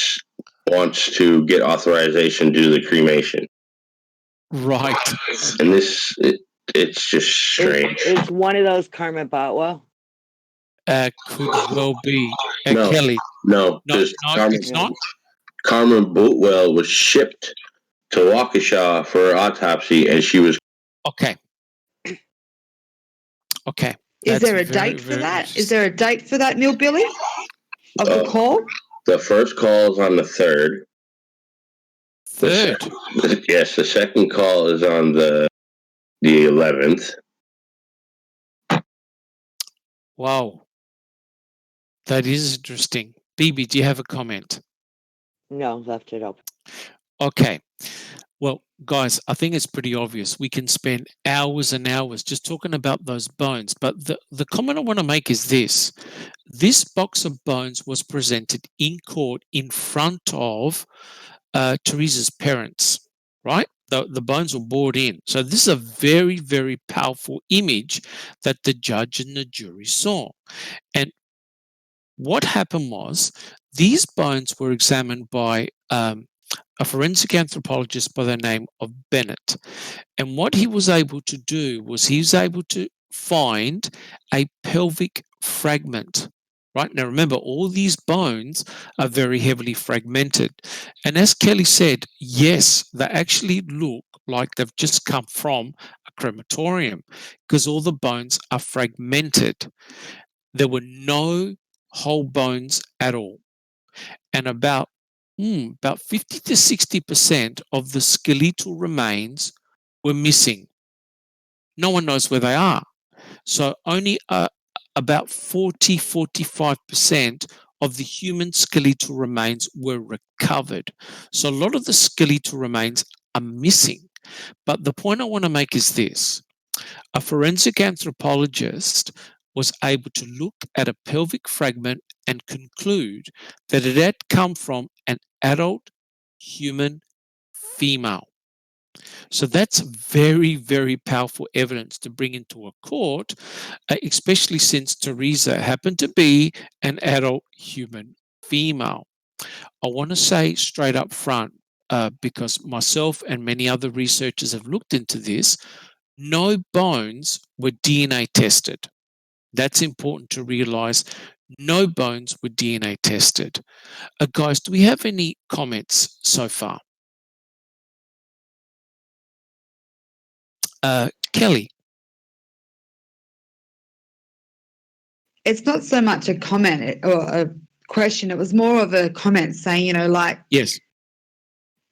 wants to get authorization to do the cremation. Right. And it's just strange. It's one of those Carmen Botwell. Could well be. No, Kelly. No, it's not. Carmen Bootwell was shipped to Waukesha for her autopsy, and she was. Okay. Okay. Is there a date for that? Is there a date for that, Neil Billy? Of the call? The first call is on the 3rd. Yes, the second call is on the 11th. Wow. That is interesting. BB, do you have a comment? No, left it open. Okay. Well, guys, I think it's pretty obvious. We can spend hours and hours just talking about those bones. But the comment I want to make is this. This box of bones was presented in court in front of Teresa's parents, right? The bones were brought in. So this is a very, very powerful image that the judge and the jury saw. And what happened was these bones were examined by a forensic anthropologist by the name of Bennett. And what he was able to do was he was able to find a pelvic fragment. Right now, remember, all these bones are very heavily fragmented. And as Kelly said, yes, they actually look like they've just come from a crematorium because all the bones are fragmented. There were no whole bones at all. And about 50 to 60% of the skeletal remains were missing. No one knows where they are. So only about 45% of the human skeletal remains were recovered. So a lot of the skeletal remains are missing. But the point I want to make is this. A forensic anthropologist was able to look at a pelvic fragment and conclude that it had come from an adult human female. So that's very, very powerful evidence to bring into a court, especially since Teresa happened to be an adult human female. I want to say straight up front, because myself and many other researchers have looked into this, no bones were DNA tested. That's important to realize. No bones were DNA tested. Guys, do we have any comments so far? Kelly? It's not so much a comment or a question. It was more of a comment saying, yes,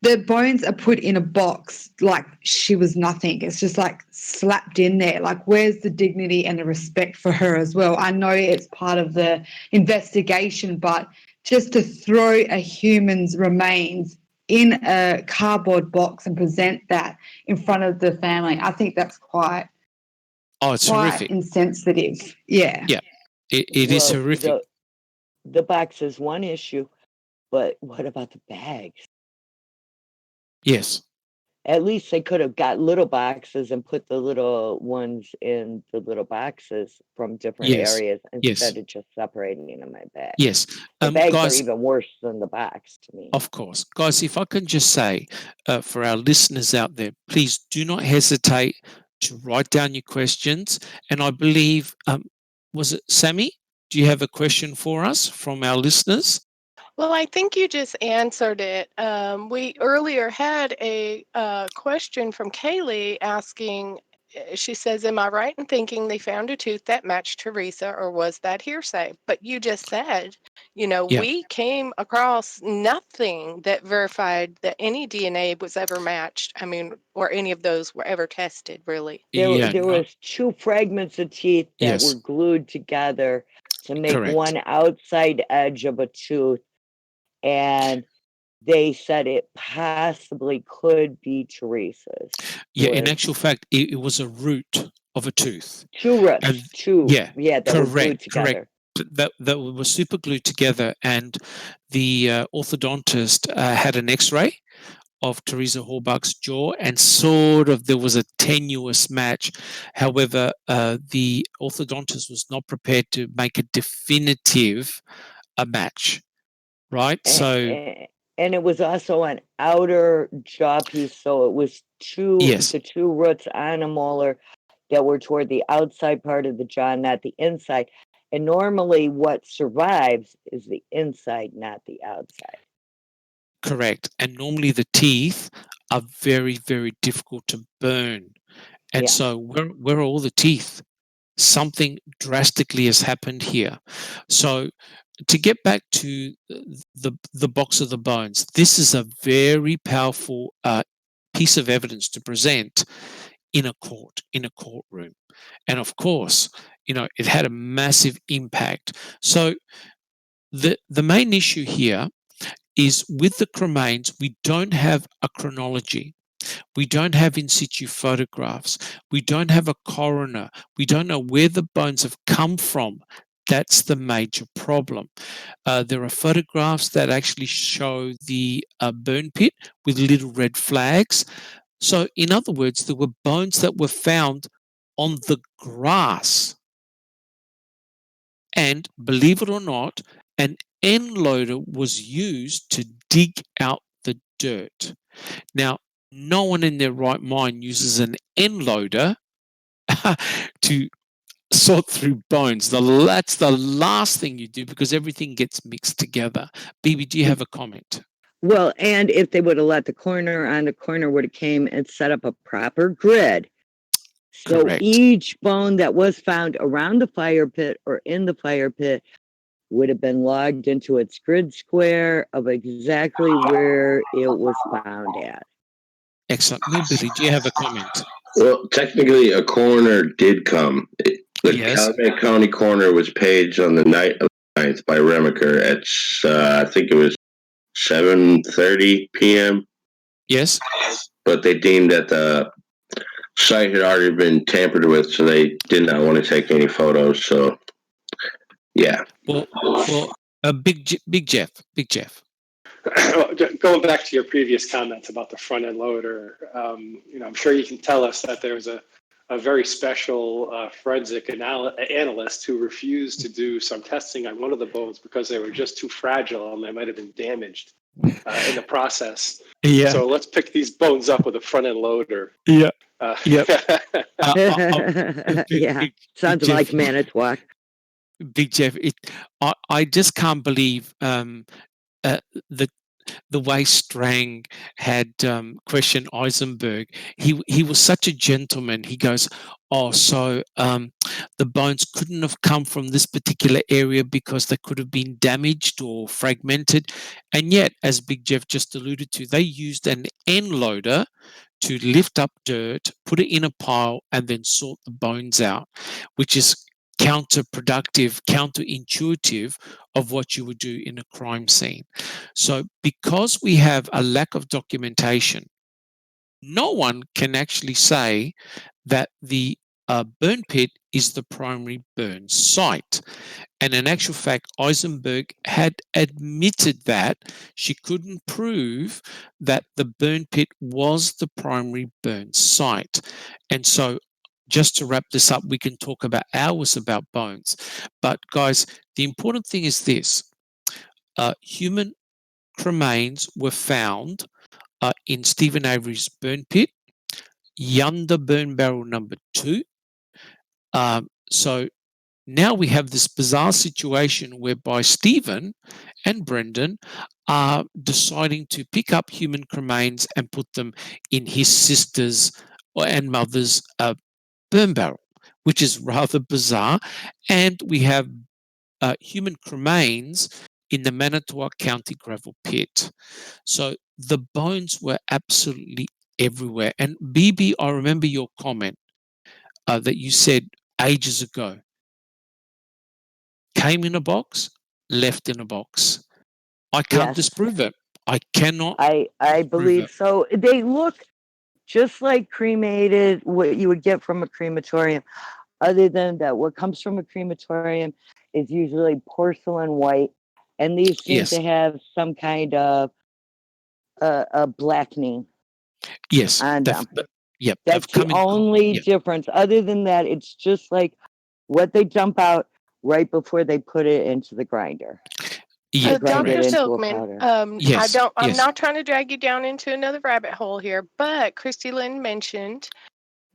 the bones are put in a box like she was nothing. It's just like slapped in there. Like, where's the dignity and the respect for her as well? I know it's part of the investigation, but just to throw a human's remains in a cardboard box and present that in front of the family, I think that's quite horrific. Insensitive. Yeah. Yeah, it is horrific. The box is one issue, but what about the bags? Yes. At least they could have got little boxes and put the little ones in the little boxes from different areas instead of just separating them in my bag. Yes. The bags are even worse than the box to me. Of course. Guys, if I can just say for our listeners out there, please do not hesitate to write down your questions. And I believe, was it Sammy? Do you have a question for us from our listeners? Well, I think you just answered it. We earlier had a question from Kaylee asking, she says, am I right in thinking they found a tooth that matched Teresa, or was that hearsay? But you just said, we came across nothing that verified that any DNA was ever matched. I mean, or any of those were ever tested, really. There was 2 fragments of teeth that were glued together to make one outside edge of a tooth. And they said it possibly could be Teresa's. Yeah, in actual fact, it was a root of a tooth. Two roots, that were glued together. That were super glued together, and the orthodontist had an X-ray of Teresa Halbach's jaw, and there was a tenuous match. However, the orthodontist was not prepared to make a definitive match, right? And it was also an outer jaw piece, so it was the two roots on a molar that were toward the outside part of the jaw, not the inside. And normally what survives is the inside, not the outside. Correct. And normally the teeth are very, very difficult to burn. And so where are all the teeth? Something drastically has happened here. So to get back to the box of the bones, this is a very powerful piece of evidence to present in a courtroom. And of course, it had a massive impact. So the main issue here is with the cremains, we don't have a chronology. We don't have in situ photographs. We don't have a coroner. We don't know where the bones have come from. That's the major problem. There are photographs that actually show the burn pit with little red flags. So, in other words, there were bones that were found on the grass. And believe it or not, an end loader was used to dig out the dirt. Now, no one in their right mind uses an end loader to sort through bones. That's the last thing you do because everything gets mixed together. Bibi, do you have a comment? Well, and if they would have let the coroner would have came and set up a proper grid. So Correct. Each bone that was found around the fire pit or in the fire pit would have been logged into its grid square of exactly where it was found at. Excellent. Billy, do you have a comment? Well, technically, a coroner did come. The Calumet County coroner was paged on the night of the 9th by Remaker at, I think it was 7:30 p.m. Yes. But they deemed that the site had already been tampered with, so they did not want to take any photos. So, yeah. Well, Big Jeff. Going back to your previous comments about the front end loader, I'm sure you can tell us that there was a very special forensic analyst who refused to do some testing on one of the bones because they were just too fragile and they might have been damaged in the process. Yeah. So let's pick these bones up with a front end loader. Yeah. Yeah. Sounds like Manitowoc. Big Jeff, I just can't believe the way Strang had questioned Eisenberg. He was such a gentleman. He goes, so the bones couldn't have come from this particular area because they could have been damaged or fragmented. And yet, as Big Jeff just alluded to, they used an end loader to lift up dirt, put it in a pile, and then sort the bones out, which is counterproductive, counterintuitive of what you would do in a crime scene. So because we have a lack of documentation, no one can actually say that the burn pit is the primary burn site. And in actual fact, Eisenberg had admitted that she couldn't prove that the burn pit was the primary burn site. And so just to wrap this up, we can talk about hours about bones. But guys, the important thing is this. Human cremains were found in Steven Avery's burn pit, Yonder burn barrel number 2. So now we have this bizarre situation whereby Stephen and Brendan are deciding to pick up human cremains and put them in his sister's and mother's burn barrel, which is rather bizarre. And we have human cremains in the Manitowoc County gravel pit. So the bones were absolutely everywhere. And BB, I remember your comment that you said ages ago. Came in a box, left in a box. I can't disprove it. I cannot. I believe so. They look just like cremated, what you would get from a crematorium. Other than that, what comes from a crematorium is usually porcelain white, and these seem to have some kind of a blackening on them. That's the only difference. Other than that, it's just like what they dump out right before they put it into the grinder. Dr. Silkman, I'm not trying to drag you down into another rabbit hole here, but Christy Lynn mentioned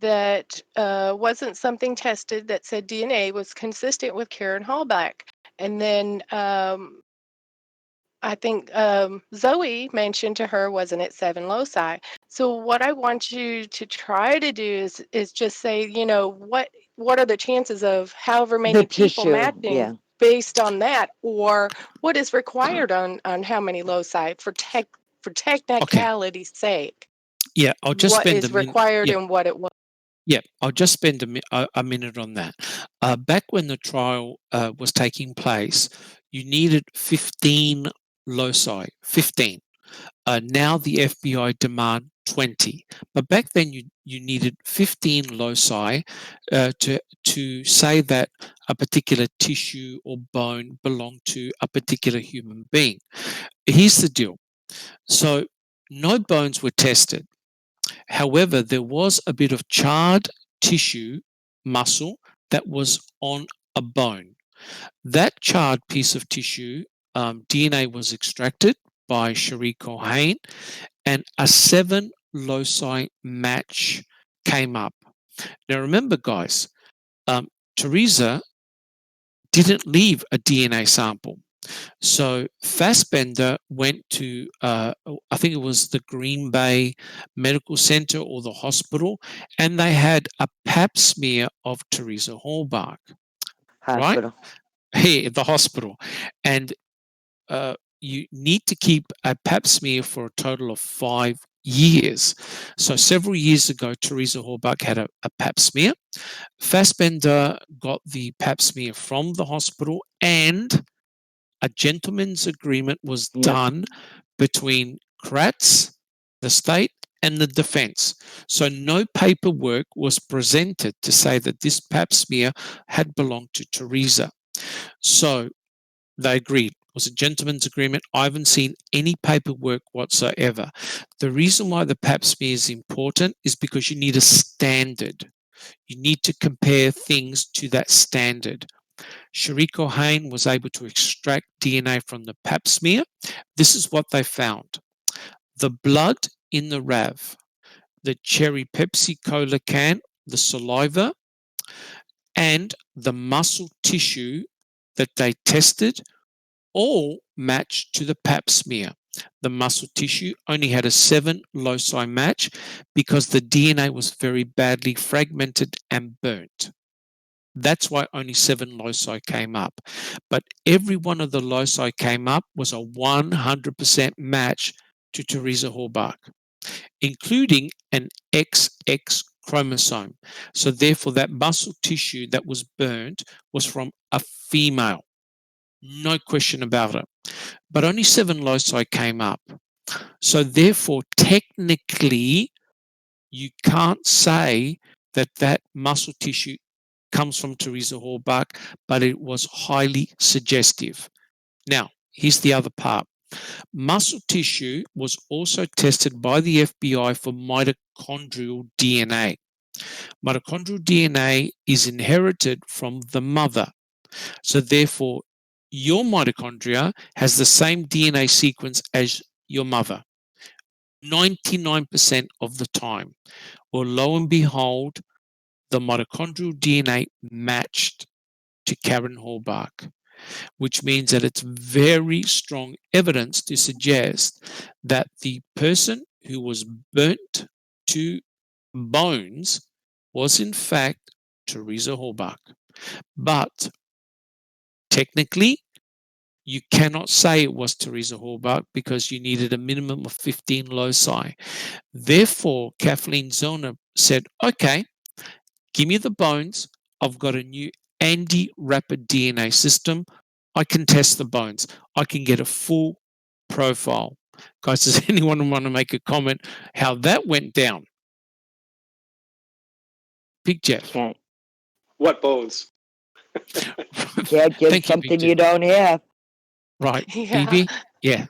that wasn't something tested that said DNA was consistent with Karen Halbach. And then I think Zoe mentioned to her, wasn't it 7 loci? So what I want you to try to do is just say, what are the chances of however many people matching based on that, or what is required on how many loci for technicality's sake? Yeah, I'll just spend what is required and what it was. Yeah, I'll just spend a minute on that. Back when the trial was taking place, you needed 15 loci, 15. Now the FBI demand 20. But back then you needed 15 loci to say that a particular tissue or bone belonged to a particular human being. Here's the deal. So no bones were tested. However, there was a bit of charred tissue, muscle, that was on a bone. That charred piece of tissue, DNA was extracted by Cherie Cohen, and a 7 loci match came up. Now remember, guys, Teresa didn't leave a DNA sample. So Fassbender went to, I think it was the Green Bay Medical Center or the hospital, and they had a pap smear of Teresa Halbach. Hospital. Right? Here at the hospital. And you need to keep a pap smear for a total of 5 years. So several years ago, Teresa Halbach had a pap smear. Fassbender got the pap smear from the hospital, and a gentleman's agreement was done between Kratz, the state, and the defense. So no paperwork was presented to say that this pap smear had belonged to Teresa. So they agreed. It was a gentleman's agreement. I haven't seen any paperwork whatsoever. The reason why the pap smear is important is because you need a standard. You need to compare things to that standard. Cherie Cohen was able to extract DNA from the pap smear. This is what they found. The blood in the RAV, the cherry Pepsi Cola can, the saliva, and the muscle tissue that they tested all matched to the pap smear. The muscle tissue only had a 7 loci match because the DNA was very badly fragmented and burnt. That's why only 7 loci came up. But every one of the loci came up was a 100% match to Teresa Halbach, including an XX chromosome. So therefore, that muscle tissue that was burned was from a female. No question about it. But only 7 loci came up. So therefore, technically, you can't say that that muscle tissue comes from Teresa Halbach, but it was highly suggestive. Now, here's the other part. Muscle tissue was also tested by the FBI for mitochondrial DNA. Mitochondrial DNA is inherited from the mother. So therefore, your mitochondria has the same DNA sequence as your mother, 99% of the time. Well, lo and behold, the mitochondrial DNA matched to Karen Halbach, which means that it's very strong evidence to suggest that the person who was burnt to bones was in fact Teresa Halbach. But technically, you cannot say it was Teresa Halbach because you needed a minimum of 15 loci. Therefore, Kathleen Zellner said, okay, give me the bones. I've got a new anti-rapid DNA system. I can test the bones. I can get a full profile. Guys, does anyone want to make a comment how that went down? Big Jeff. Can't. What bones? Can't give something you don't have. Right. Yeah. BB? Yeah.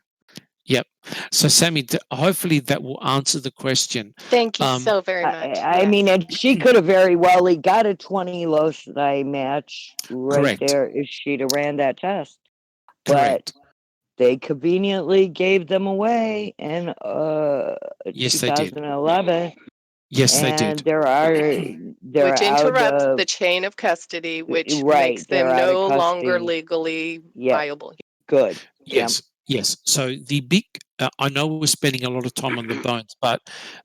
Yep. So, Sammy, hopefully that will answer the question. Thank you so very much. I mean, and she could have very well got a 20 loci match right there if she'd have ran that test. Correct. But they conveniently gave them away in yes, 2011. They did. Yes, they did. Which interrupts the chain of custody, which makes them no longer legally viable. Good. Yes. Yes. So the big, I know we're spending a lot of time on the bones, but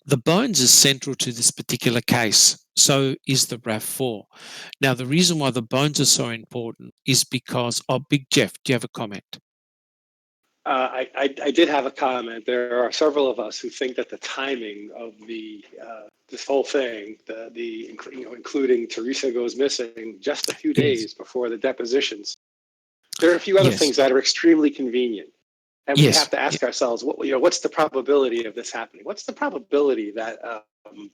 the bones is central to this particular case. So is the RAV4. Now, the reason why the bones are so important is because, Big Jeff, do you have a comment? I did have a comment. There are several of us who think that the timing of this whole thing, including Teresa goes missing just a few days before the depositions. There are a few other things that are extremely convenient. And we have to ask ourselves, what's the probability of this happening? What's the probability that,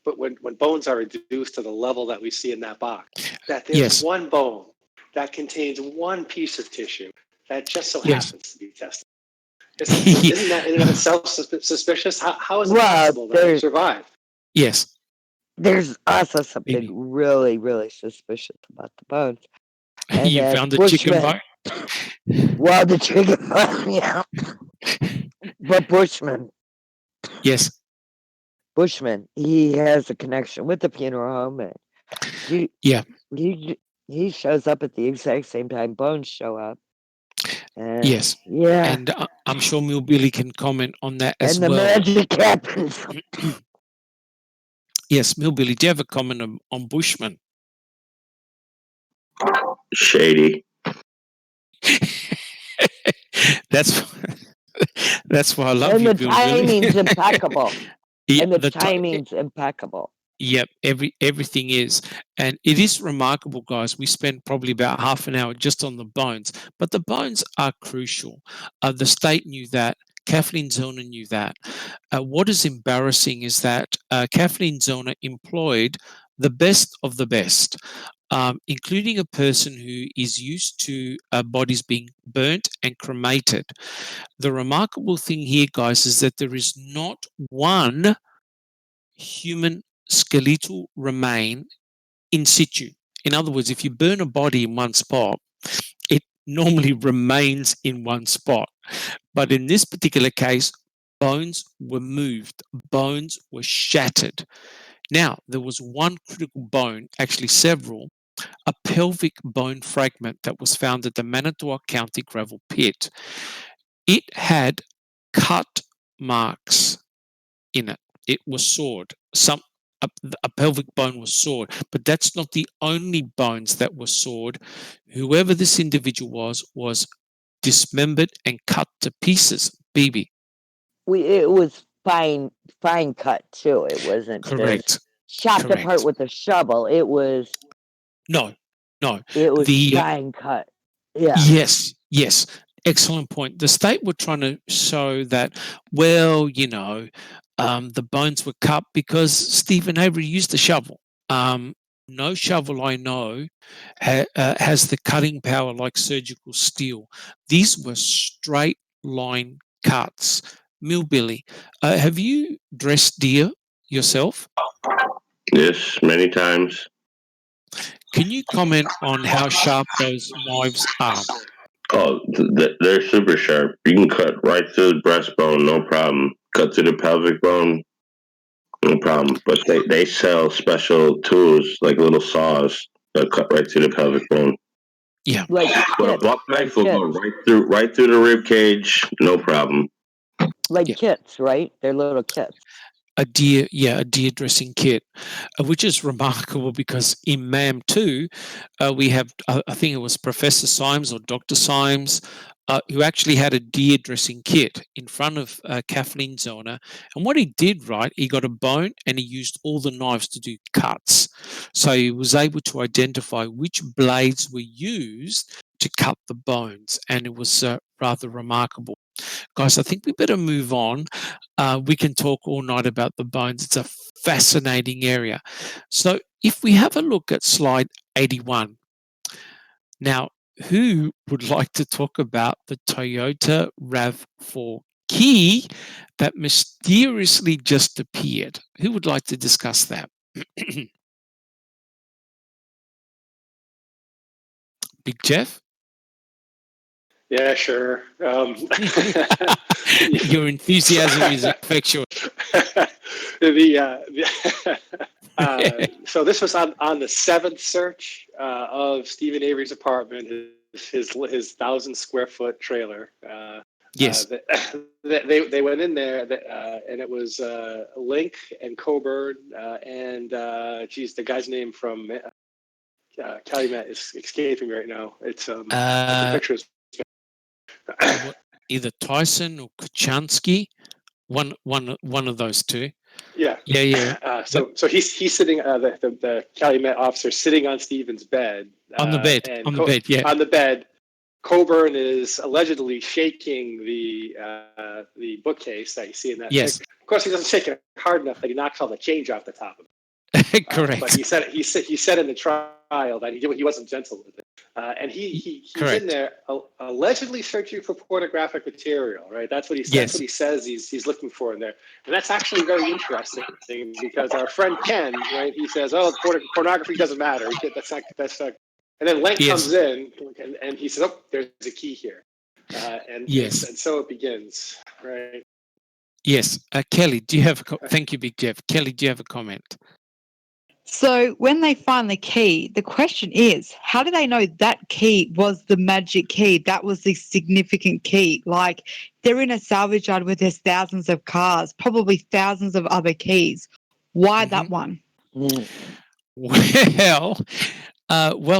but when bones are reduced to the level that we see in that box, that there's one bone that contains one piece of tissue that just so happens to be tested? Isn't that in and of itself suspicious? How is it possible that it survived? Yes. There's also something really, really suspicious about the bones. And you found the chicken bone? Well, the chicken bone, yeah. But Bushman. Yes. Bushman, he has a connection with the funeral home. And he shows up at the exact same time bones show up. And, yes. Yeah. And I'm sure Millbilly can comment on that as well. And the magic happens. Yes, Millbilly, do you have a comment on Bushman? Shady. That's why I love and you, the timing's impeccable. Yeah, and the timing's impeccable. Yep, everything is. And it is remarkable, guys. We spent probably about half an hour just on the bones, but the bones are crucial. The state knew that. Kathleen Zellner knew that. What is embarrassing is that Kathleen Zellner employed the best of the best, including a person who is used to bodies being burnt and cremated. The remarkable thing here, guys, is that there is not one human skeletal remain in situ. In other words, if you burn a body in one spot, it normally remains in one spot. But in this particular case, bones were moved, bones were shattered. Now, there was one critical bone, actually several, a pelvic bone fragment that was found at the Manitowoc County gravel pit. It had cut marks in it. It was sawed. A pelvic bone was sawed, but that's not the only bones that were sawed. Whoever this individual was dismembered and cut to pieces. BB. It was fine cut too. It wasn't correct. Chopped apart with a shovel. It was no. It was fine cut. Yeah. Yes. Excellent point. The state were trying to show that, well, the bones were cut because Steven Avery used a shovel. No shovel I know has the cutting power like surgical steel. These were straight line cuts. Millbilly, have you dressed deer yourself? Yes, many times. Can you comment on how sharp those knives are? Oh, they're super sharp. You can cut right through the breastbone, no problem. Cut through the pelvic bone, no problem. But they sell special tools, like little saws, that cut right through the pelvic bone. Yeah. But a buck knife will go right through the rib cage, no problem. Like kits, right? They're little kits. A deer dressing kit, which is remarkable because in MAM 2, we have, I think it was Professor Symes or Dr. Symes, who actually had a deer dressing kit in front of Kathleen Zellner. And what he did, right, he got a bone and he used all the knives to do cuts. So he was able to identify which blades were used to cut the bones. And it was rather remarkable. Guys, I think we better move on. We can talk all night about the bones. It's a fascinating area. So if we have a look at slide 81, now, who would like to talk about the Toyota RAV4 key that mysteriously just appeared? Who would like to discuss that? Big Jeff? Yeah, sure. Your enthusiasm is infectious. So this was on the seventh search of Steven Avery's apartment, his 1,000-square-foot trailer. Yes. They went in there, and it was Link and Coburn and the guy's name from Calumet is escaping right now. It's the pictures. Either Tyson or Kuchansky, one of those two. Yeah. So he's sitting. The Calumet officer sitting on Steven's bed. On the bed. On the bed. Coburn is allegedly shaking the bookcase that you see in that picture. Of course, he doesn't shake it hard enough that he knocks all the change off the top of it. Correct. But he said in the trial that he wasn't gentle with it, and he's in there allegedly searching for pornographic material. Right, that's what he says. That's what he says he's looking for in there, and that's actually very interesting because our friend Ken, right, he says, "Oh, pornography doesn't matter. That's not." And then Link comes in and he says, "Oh, there's a key here," and so it begins. Right. Yes, Kelly, do you have? Thank you, Big Jeff. Kelly, do you have a comment? So when they find the key, the question is, how do they know that key was the magic key? That was the significant key. Like, they're in a salvage yard where there's thousands of cars, probably thousands of other keys. Why that one? Well,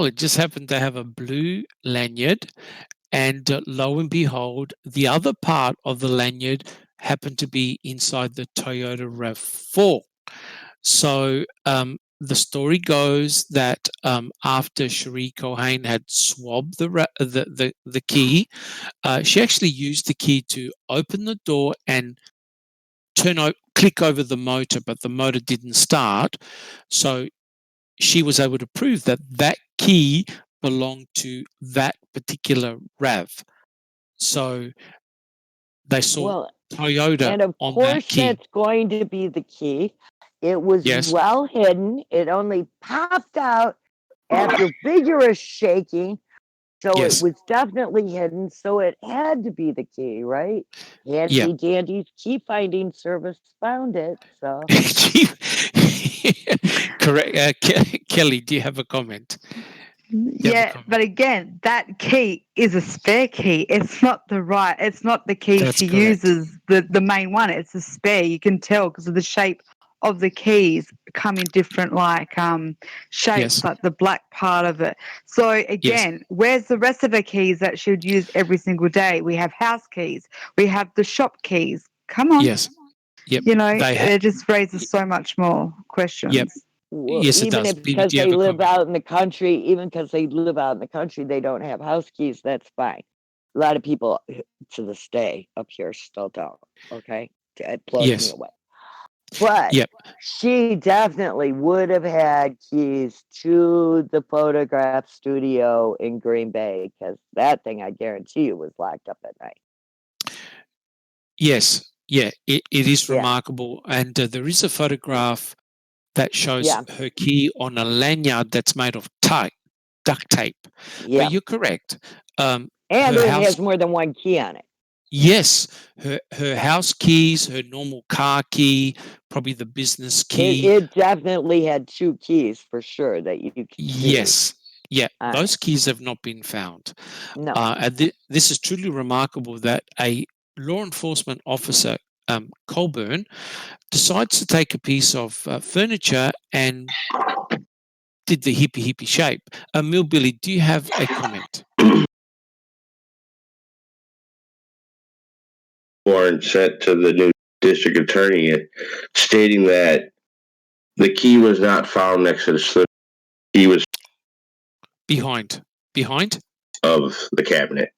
it just happened to have a blue lanyard, and lo and behold, the other part of the lanyard happened to be inside the Toyota RAV4. So the story goes that after Cherie Cohane had swabbed the key, she actually used the key to open the door and click over the motor, but the motor didn't start. So she was able to prove that key belonged to that particular RAV. So they saw Toyota and of on course that key. That's going to be the key. It was well hidden. It only popped out after vigorous shaking. So it was definitely hidden. So it had to be the key, right? Handy Dandy's key finding service found it. So correct. Kelly, do you have a comment? But again, that key is a spare key. It's not it's not the key she uses, the main one. It's a spare. You can tell because of the shape of the keys come in different shapes, like the black part of it. So again, where's the rest of the keys that she would use every single day? We have house keys. We have the shop keys. Come on. Yes. Yep. It just raises so much more questions. Yep. Yes, it does. Because they live out in the country, they don't have house keys. That's fine. A lot of people to this day up here still don't. Okay. It blows me away. But she definitely would have had keys to the photograph studio in Green Bay because that thing, I guarantee you, was locked up at night. Yes. Yeah, it is remarkable. And there is a photograph that shows her key on a lanyard that's made of duct tape. Yeah. But you're correct. And it has more than one key on it. Yes. Her house keys, her normal car key, probably the business key. It definitely had two keys for sure that you could Yes. Yeah. Those keys have not been found. No. And this is truly remarkable that a law enforcement officer, Coburn, decides to take a piece of furniture and did the hippie shape. Millbilly, do you have a comment? Warrant sent to the new district attorney stating that the key was not found next to the slip. He was behind of the cabinet.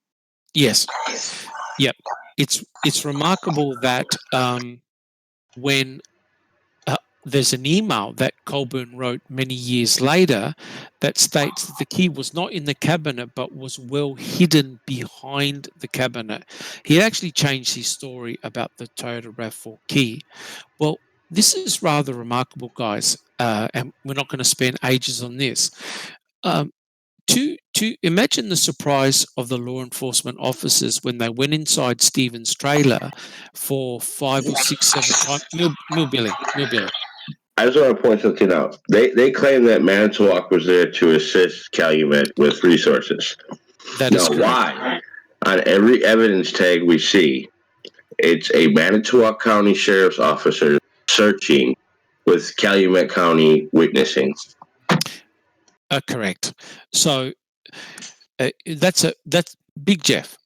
Yes. Yep. it's remarkable that when there's an email that Colburn wrote many years later that states that the key was not in the cabinet but was well hidden behind the cabinet. He actually changed his story about the Toyota RAV4 key. Well, this is rather remarkable, guys, and we're not going to spend ages on this. To imagine the surprise of the law enforcement officers when they went inside Stephen's trailer for 5 or 6, 7 times. Millbilly. I just want to point something out. They claim that Manitowoc was there to assist Calumet with resources. That is correct. Why? On every evidence tag we see, it's a Manitowoc County Sheriff's officer searching with Calumet County witnessing. Correct. So that's Big Jeff.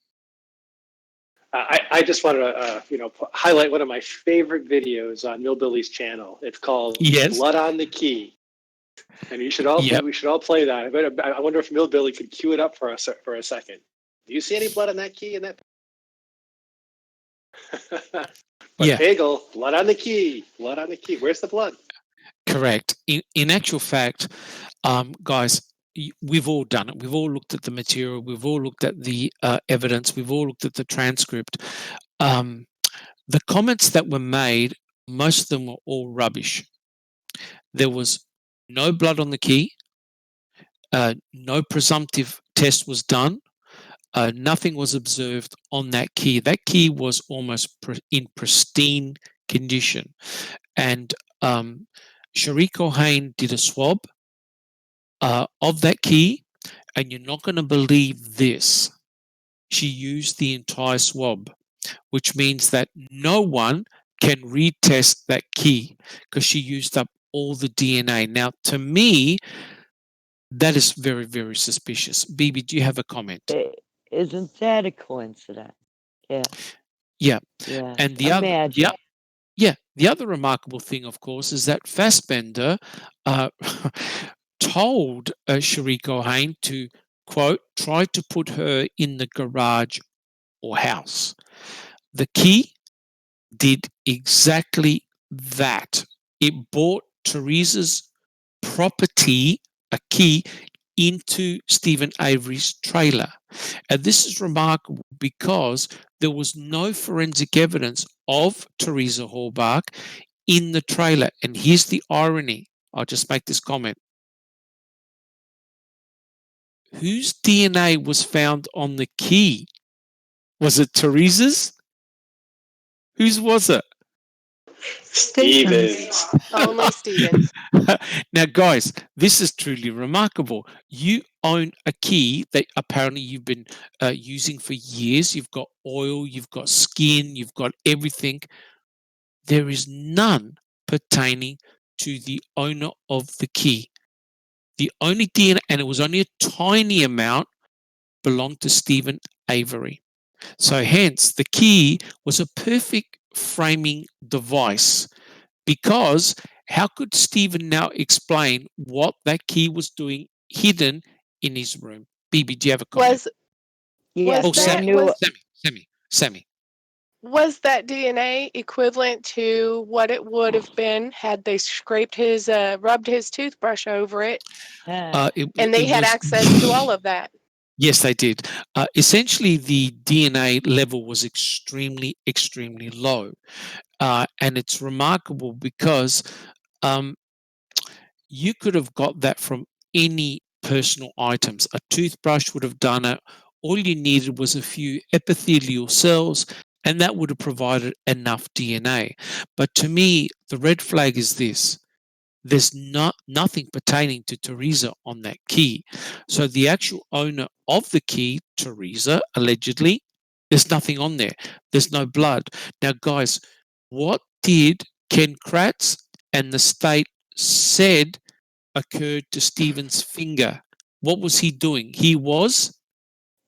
I just want to highlight one of my favorite videos on Millbilly's channel. It's called "Blood on the Key," and we should all play that. I wonder if Millbilly could cue it up for us for a second. Do you see any blood on that key in that? Hagel, blood on the key. Blood on the key. Where's the blood? Correct. In actual fact, guys, we've all done it. We've all looked at the material. We've all looked at the evidence. We've all looked at the transcript. The comments that were made, most of them were all rubbish. There was no blood on the key. No presumptive test was done. Nothing was observed on that key. That key was almost in pristine condition. And Shariko Hain did a swab of that key, and you're not going to believe this. She used the entire swab, which means that no one can retest that key because she used up all the DNA. Now, to me, that is very, very suspicious. Bibi, do you have a comment? Isn't that a coincidence? Yeah. Yeah. And the other remarkable thing, of course, is that Fassbender told Shariko Hain to, quote, try to put her in the garage or house. The key did exactly that. It brought Teresa's property, a key, into Steven Avery's trailer. And this is remarkable because there was no forensic evidence of Teresa Halbach in the trailer. And here's the irony. I'll just make this comment. Whose DNA was found on the key? Was it Teresa's? Whose was it? Stevens. Only Stevens. Now, guys, this is truly remarkable. You own a key that apparently you've been using for years. You've got oil, you've got skin, you've got everything. There is none pertaining to the owner of the key. The only DNA, and it was only a tiny amount, belonged to Steven Avery. So hence, the key was a perfect framing device, because how could Steven now explain what that key was doing hidden in his room? Bibi, do you have a comment? Sammy. Was that DNA equivalent to what it would have been had they scraped his, rubbed his toothbrush over it? And they had access to all of that. Yes, they did. Essentially, the DNA level was extremely, extremely low. And it's remarkable because you could have got that from any personal items. A toothbrush would have done it. All you needed was a few epithelial cells, and that would have provided enough DNA. But to me, the red flag is this. There's nothing pertaining to Teresa on that key. So the actual owner of the key, Teresa, allegedly, there's nothing on there. There's no blood. Now, guys, what did Ken Kratz and the state said occurred to Steven's finger? What was he doing? He was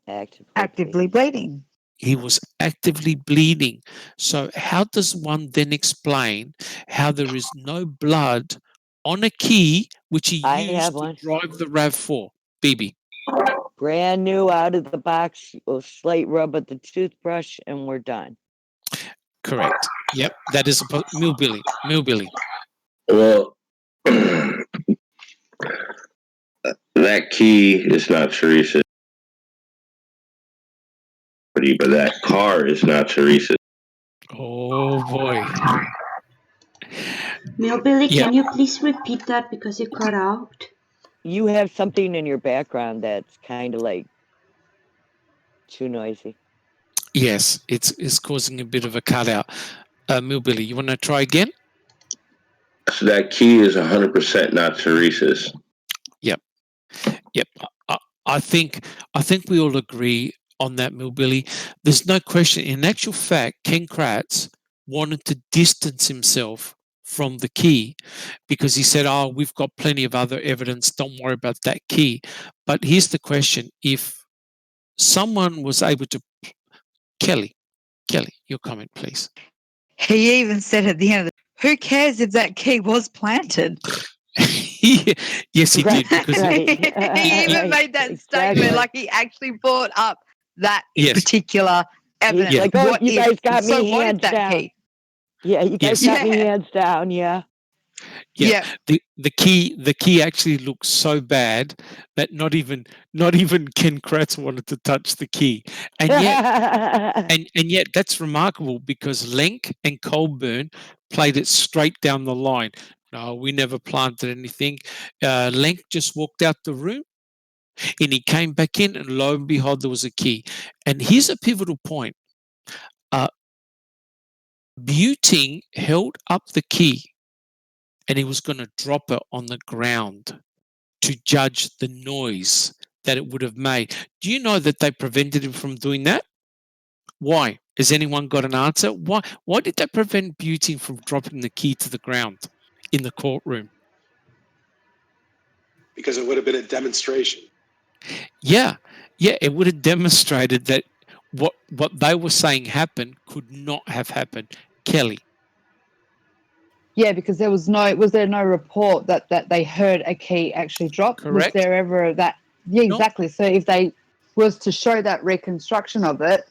actively bleeding. He was actively bleeding. So how does one then explain how there is no blood on a key which he used to drive the RAV4? Bibi. Brand new, out of the box, slight rub of the toothbrush, and we're done. Correct. Yep, that is Millbilly. Millbilly. Well, that key is not Teresa, but that car is not Teresa. Oh boy. Millbilly, can you please repeat that because you cut out? You have something in your background that's kind of like too noisy. Yes, it's causing a bit of a cutout. Millbilly, you want to try again? So that key is 100% not Teresa's. Yep. I think we all agree on that, Millbilly. There's no question. In actual fact, Ken Kratz wanted to distance himself from the key because he said, "Oh, we've got plenty of other evidence. Don't worry about that key." But here's the question: if someone was able to, Kelly, your comment, please. He even said at the end, "Who cares if that key was planted?" Yes, he did. Because he even made that statement, like he actually brought up that particular evidence. He's like, "Oh, you guys got me hands down." Key? Yeah, you guys got me hands down. Yeah. Yeah. The key actually looks so bad that not even Ken Kratz wanted to touch the key, and yet and yet that's remarkable because Lenk and Colburn played it straight down the line. No, we never planted anything. Lenk just walked out the room, and he came back in, and lo and behold, there was a key. And here's a pivotal point: Buting held up the key, and he was going to drop it on the ground to judge the noise that it would have made. Do you know that they prevented him from doing that? Why? Has anyone got an answer? Why did they prevent Buting from dropping the key to the ground in the courtroom? Because it would have been a demonstration. Yeah, it would have demonstrated that what they were saying happened could not have happened. Kelly. Yeah, because was there no report that they heard a key actually drop? Correct. Was there ever that? Yeah, exactly. No. So if they was to show that reconstruction of it,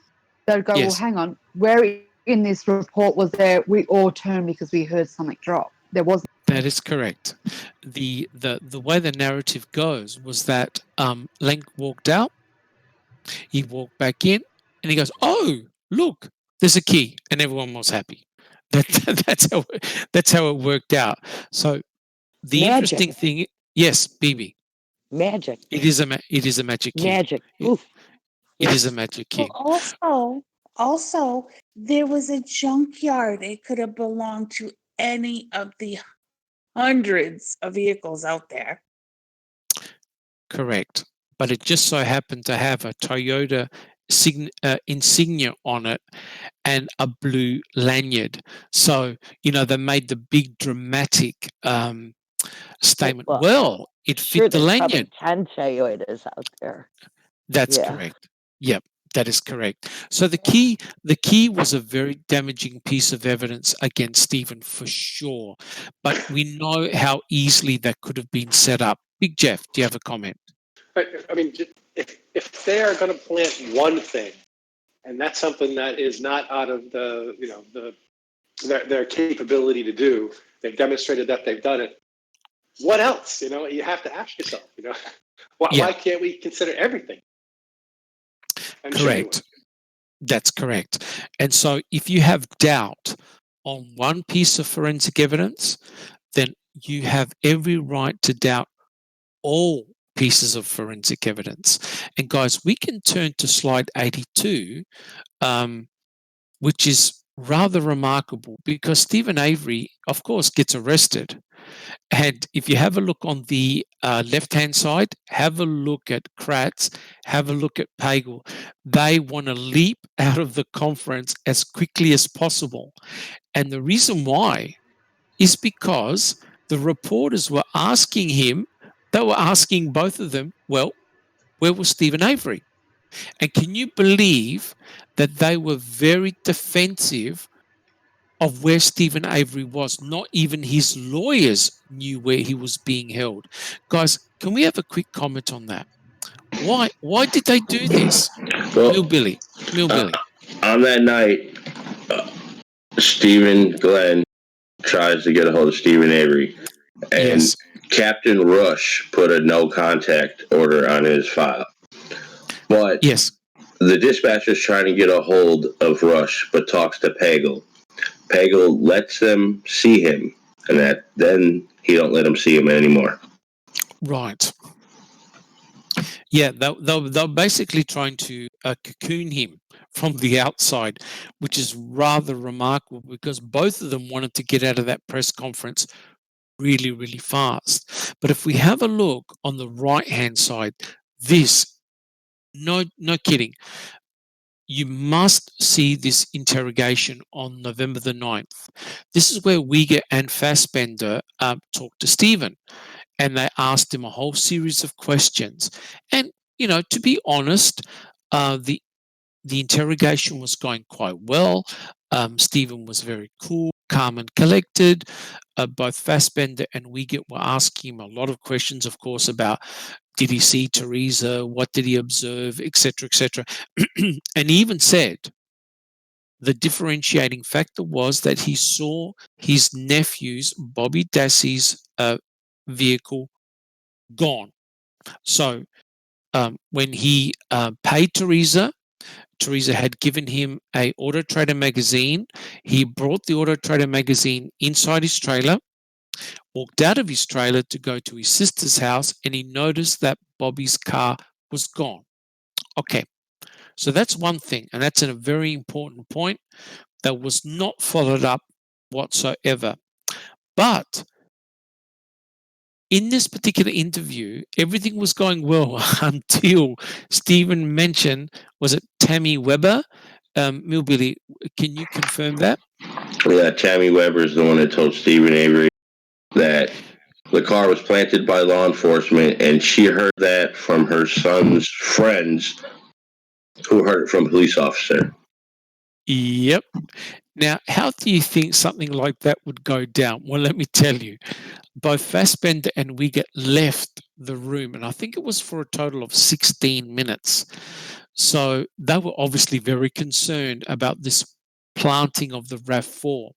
they'd go, well, hang on, where in this report was there we all turned because we heard something drop? There wasn't. That is correct. The way the narrative goes was that Lenk walked out, he walked back in, and he goes, "Oh, look, there's a key," and everyone was happy. That's how it worked out. So the interesting thing, yes, BB. Magic. It is a magic key. Magic. It is a magic key. Well, also, there was a junkyard. It could have belonged to any of the hundreds of vehicles out there. Correct. But it just so happened to have a Toyota insignia on it and a blue lanyard. So, they made the big dramatic statement. Well, it fit the lanyard. 10 Toyotas out there. That's correct. Yep, that is correct. So the key was a very damaging piece of evidence against Steven for sure. But we know how easily that could have been set up. Big Jeff, do you have a comment? I mean, if they are going to plant one thing, and that's something that is not out of their capability to do, they've demonstrated that they've done it. What else? You have to ask yourself. Why can't we consider everything? Correct. That's correct. And so, if you have doubt on one piece of forensic evidence, then you have every right to doubt all pieces of forensic evidence. And guys, we can turn to slide 82, which is rather remarkable because Steven Avery, of course, gets arrested. And if you have a look on the left-hand side, have a look at Kratz, have a look at Pagel. They want to leap out of the conference as quickly as possible. And the reason why is because the reporters were asking him, they were asking both of them, well, where was Steven Avery? And can you believe that they were very defensive of where Steven Avery was? Not even his lawyers knew where he was being held. Guys, can we have a quick comment on that? Why did they do this? Well, Millbilly. On that night, Stephen Glenn tries to get a hold of Steven Avery, and Captain Rush put a no contact order on his file. But the dispatcher's trying to get a hold of Rush, but talks to Pagel. Pagel lets them see him, and then he don't let them see him anymore. Right. Yeah, they're basically trying to cocoon him from the outside, which is rather remarkable because both of them wanted to get out of that press conference really, really fast. But if we have a look on the right-hand side, this, no kidding, you must see this interrogation on November the 9th. This is where Uyghur and Fassbender talked to Stephen, and they asked him a whole series of questions. And, to be honest, the interrogation was going quite well. Stephen was very cool, calm and collected. Both Fassbender and Uyghur were asking him a lot of questions, of course, about did he see Teresa, what did he observe, etc., etc. And he even said the differentiating factor was that he saw his nephew's, Bobby Dassey's vehicle gone. So when he paid Teresa had given him a Auto Trader magazine. He brought the Auto Trader magazine inside his trailer, walked out of his trailer to go to his sister's house, and he noticed that Bobby's car was gone. Okay, so that's one thing, and that's a very important point that was not followed up whatsoever. But in this particular interview, everything was going well until Stephen mentioned, was it Tammy Weber? Millbilly, can you confirm that? Yeah, Tammy Weber is the one that told Steven Avery that the car was planted by law enforcement, and she heard that from her son's friends who heard it from a police officer. Yep. Now, how do you think something like that would go down? Well, let me tell you. Both Fassbender and Uyghur left the room, and I think it was for a total of 16 minutes. So they were obviously very concerned about this planting of the RAV4.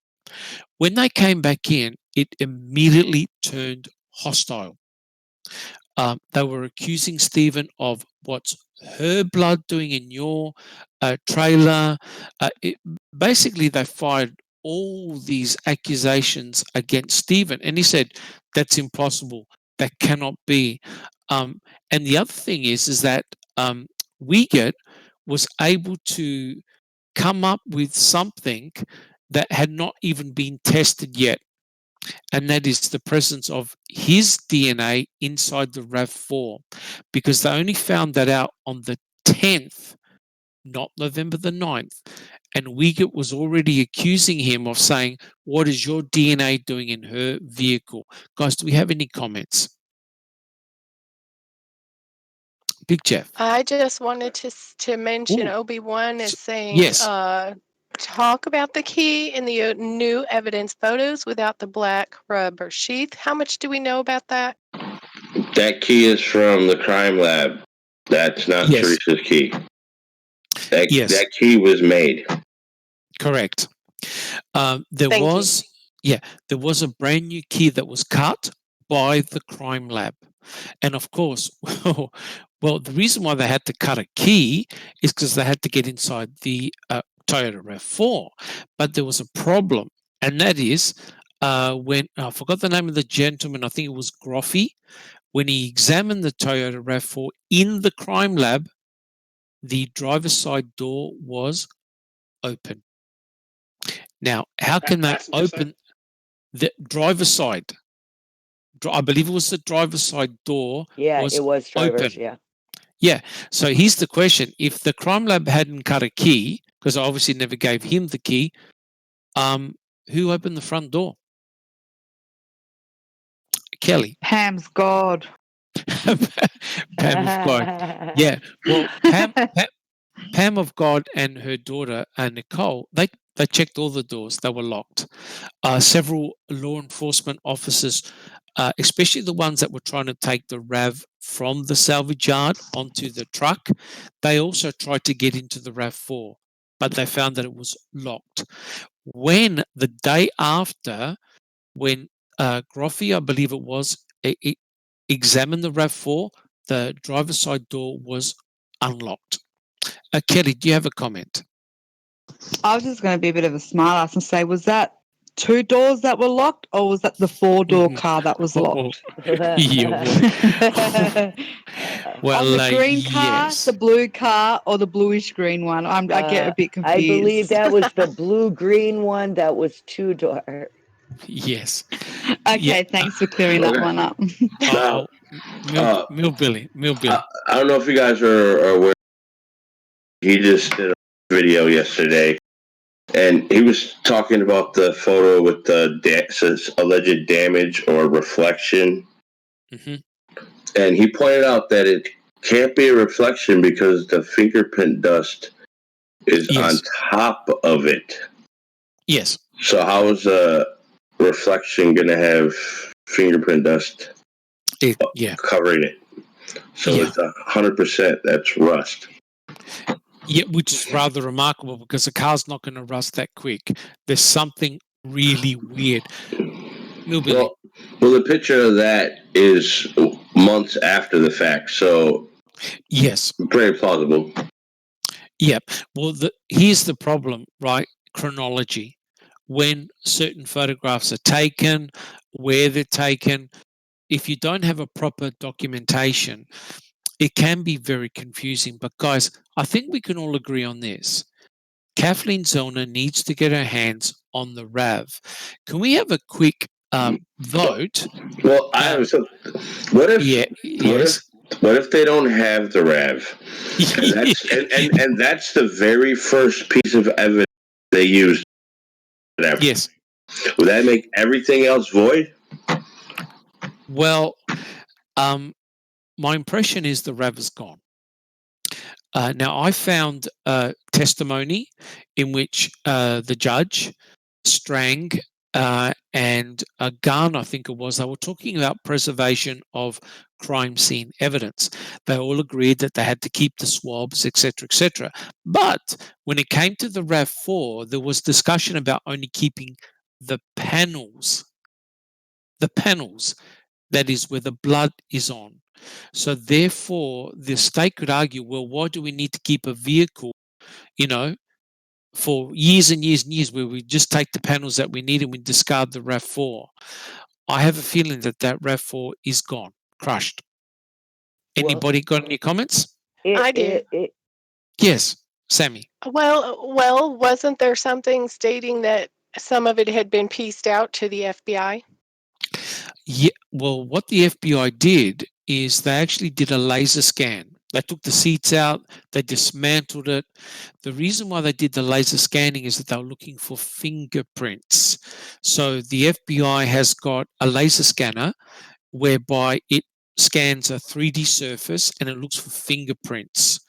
When they came back in, it immediately turned hostile. They were accusing Stephen of what's her blood doing in your trailer. Basically, they fired all these accusations against Stephen, and he said, that's impossible. That cannot be. And the other thing is that Uyghur was able to come up with something that had not even been tested yet, and that is the presence of his DNA inside the RAV4, because they only found that out on the 10th, not November the 9th. And Uyghur was already accusing him of saying, what is your DNA doing in her vehicle? Guys, do we have any comments? Big Jeff. I just wanted to mention Obi-Wan is saying, talk about the key in the new evidence photos without the black rubber sheath. How much do we know about that? That key is from the crime lab. That's not Teresa's key. That key was made. Correct. There was a brand new key that was cut by the crime lab. And of course, well, the reason why they had to cut a key is because they had to get inside the Toyota RAV4. But there was a problem, and that is when I forgot the name of the gentleman, I think it was Groffy, when he examined the Toyota RAV4 in the crime lab, the driver's side door was open. Now, how can they open the driver's side? I believe it was the driver's side door. Yeah, it was driver's, open. Yeah. So here's the question. If the crime lab hadn't cut a key, because I obviously never gave him the key, who opened the front door? Kelly. Pam's God. Pam of God. Yeah. Well, Pam of God and her daughter, Nicole, they checked all the doors. They were locked. Several law enforcement officers especially the ones that were trying to take the RAV from the salvage yard onto the truck, they also tried to get into the RAV4, but they found that it was locked. When the day after, when Groffy, I believe it was, examined the RAV4, the driver's side door was unlocked. Kelly, do you have a comment? I was just going to be a bit of a smart ass and say, was that 2 doors that were locked, or was that the 4-door car that was locked? Yeah, well, on the green car, yes. the blue car, or the bluish green one? I get a bit confused. I believe that was the blue-green one that was 2-door. Yes. Okay, thanks for clearing that one up. Millbilly. I don't know if you guys are aware. He just did a video yesterday, and he was talking about the photo with the alleged damage or reflection. Mm-hmm. And he pointed out that it can't be a reflection because the fingerprint dust is on top of it. Yes. So how is a reflection going to have fingerprint dust covering it? So it's 100% that's rust. Yeah, which is rather remarkable because the car's not going to rust that quick. There's something really weird. Well, the picture of that is months after the fact, so yes, very plausible. Yep. Well, here's the problem, right? Chronology. When certain photographs are taken, where they're taken, if you don't have a proper documentation, it can be very confusing. But guys, I think we can all agree on this. Kathleen Zellner needs to get her hands on the RAV. Can we have a quick vote? Well, I have some. What if they don't have the RAV? And that's the very first piece of evidence they used. Yes. Would that make everything else void? Well, my impression is the RAV is gone. Now, I found testimony in which the judge, Strang, and Gunn, I think it was, they were talking about preservation of crime scene evidence. They all agreed that they had to keep the swabs, etc., etc. But when it came to the RAV4, there was discussion about only keeping the panels, that is where the blood is on. So therefore, the state could argue, well, why do we need to keep a vehicle, for years and years and years, where we just take the panels that we need and we discard the RAV4? I have a feeling that RAV4 is gone, crushed. Anybody got any comments? I do. Yes, Sammy. Well, wasn't there something stating that some of it had been pieced out to the FBI? Yeah, well, what the FBI did is they actually did a laser scan. They took the seats out, they dismantled it. The reason why they did the laser scanning is that they were looking for fingerprints. So the FBI has got a laser scanner whereby it scans a 3D surface and it looks for fingerprints.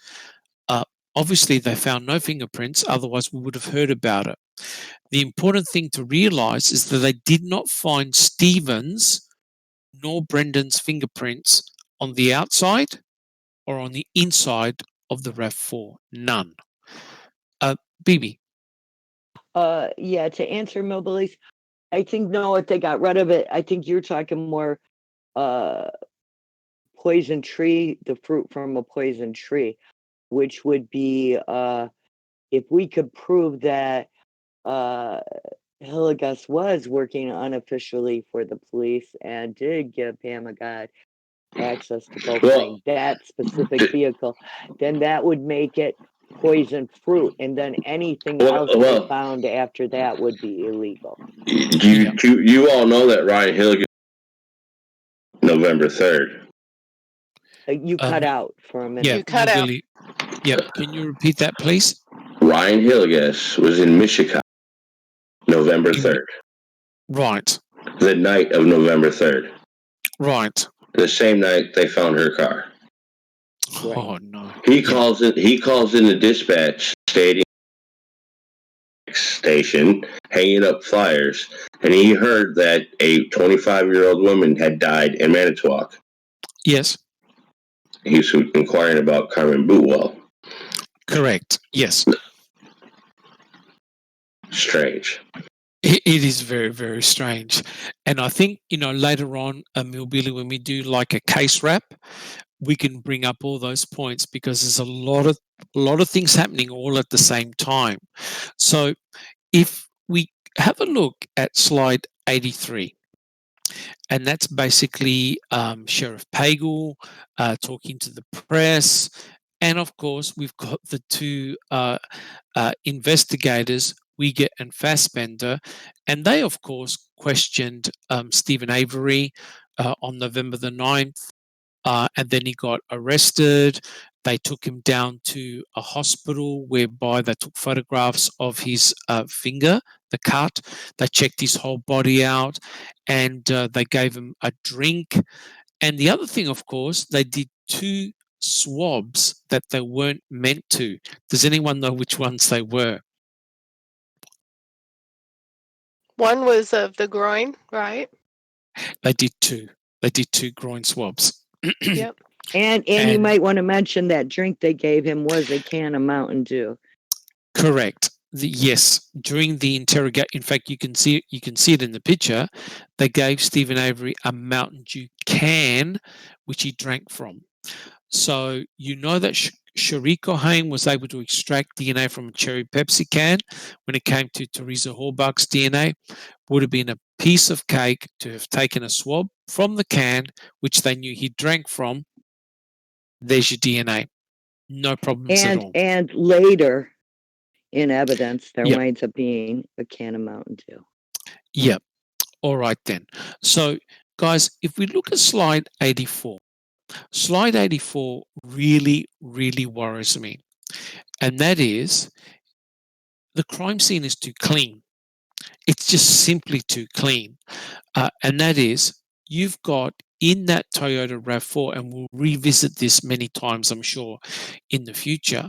Obviously, they found no fingerprints, otherwise we would have heard about it. The important thing to realize is that they did not find Steven's nor Brendan's fingerprints on the outside or on the inside of the RAV4. None. Bibi. Yeah, to answer Millbillies, I think if they got rid of it, I think you're talking more poison tree, the fruit from a poison tree, which would be if we could prove that Hillegas was working unofficially for the police and did give Pamagod access to go find that specific vehicle, then that would make it poison fruit, and then anything else they found after that would be illegal. You all know that Ryan Hillegas November 3rd. You cut out for a minute. Yeah, you cut out. Yep. Can you repeat that, please? Ryan Hillegas was in Michigan November 3rd. Right. The night of November 3rd. Right. The same night they found her car. Oh no. He calls in the dispatch stating station hanging up flyers, and he heard that a 25-year-old woman had died in Manitowoc. Yes. He was inquiring about Carmen Bootwell. Correct. Yes. Strange. It is very, very strange. And I think, later on, Millbilly, when we do like a case wrap, we can bring up all those points because there's a lot of things happening all at the same time. So if we have a look at slide 83, and that's basically Sheriff Pagel talking to the press. And of course, we've got the two investigators, Wiegert and Fassbender, and they, of course, questioned Steven Avery on November the 9th, and then he got arrested. They took him down to a hospital whereby they took photographs of his finger, the cut. They checked his whole body out, and they gave him a drink. And the other thing, of course, they did 2 swabs that they weren't meant to. Does anyone know which ones they were? One was of the groin, right? They did 2. They did 2 groin swabs. Yep. And you might want to mention that drink they gave him was a can of Mountain Dew. Correct. Yes, during the interrogation, in fact, you can see it in the picture. They gave Steven Avery a Mountain Dew can, which he drank from. So you know that Shariko Hain was able to extract DNA from a cherry Pepsi can. When it came to Teresa Halbach's DNA, would have been a piece of cake to have taken a swab from the can, which they knew he drank from. There's your DNA. No problems at all. And later, in evidence, there winds up being a can of Mountain Dew. Yep. All right then. So, guys, if we look at slide 84, slide 84 really, really worries me. And that is the crime scene is too clean. It's just simply too clean. And that is you've got in that Toyota RAV4, and we'll revisit this many times, I'm sure, in the future,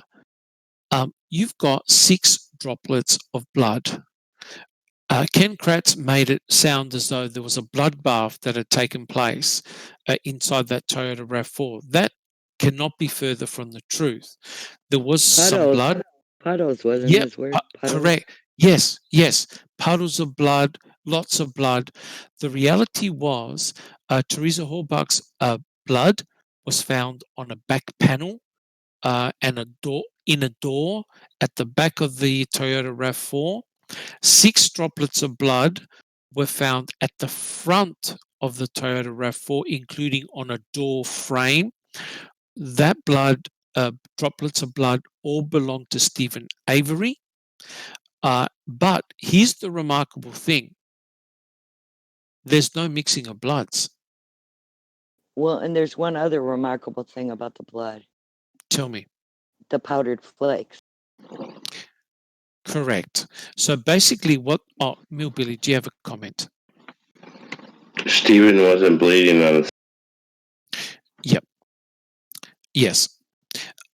you've got 6 droplets of blood. Ken Kratz made it sound as though there was a bloodbath that had taken place inside that Toyota RAV4. That cannot be further from the truth. There was some blood. Puddles wasn't his word. Correct. Yes. Puddles of blood, lots of blood. The reality was Teresa Halbach's blood was found on a back panel and in a door at the back of the Toyota RAV4. 6 droplets of blood were found at the front of the Toyota RAV4, including on a door frame. That blood, droplets of blood, all belong to Steven Avery. But here's the remarkable thing. There's no mixing of bloods. Well, and there's one other remarkable thing about the blood. Tell me. The powdered flakes. Correct. So basically Millbilly, do you have a comment? Steven wasn't bleeding on his... Yep. Yes.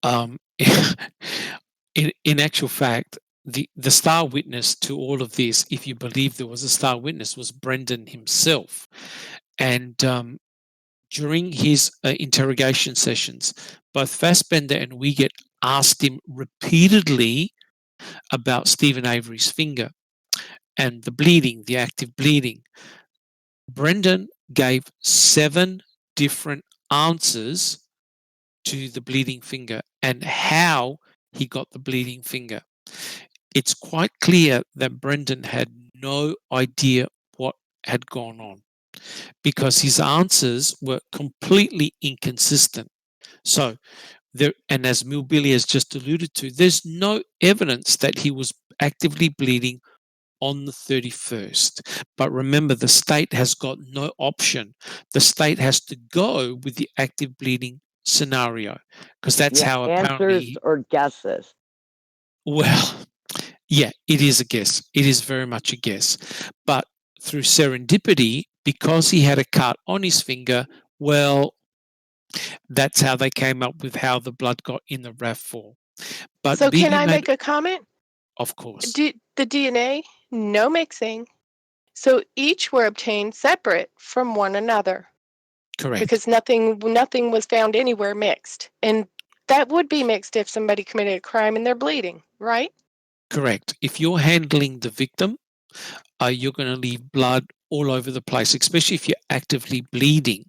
In actual fact, the star witness to all of this, if you believe there was a star witness, was Brendan himself. And during his interrogation sessions, both Fassbender and Wiegert asked him repeatedly about Steven Avery's finger and the bleeding, the active bleeding. Brendan gave 7 different answers to the bleeding finger and how he got the bleeding finger. It's quite clear that Brendan had no idea what had gone on because his answers were completely inconsistent. So, and as Millbilly has just alluded to, there's no evidence that he was actively bleeding on the 31st. But remember, the state has got no option. The state has to go with the active bleeding scenario because that's how apparently... Answers or guesses? Well, yeah, it is a guess. It is very much a guess. But through serendipity, because he had a cut on his finger, well, that's how they came up with how the blood got in the RAV4. But so can I make a comment? Of course. The DNA, no mixing. So each were obtained separate from one another. Correct. Because nothing was found anywhere mixed. And that would be mixed if somebody committed a crime and they're bleeding, right? Correct. If you're handling the victim, you're going to leave blood all over the place, especially if you're actively bleeding.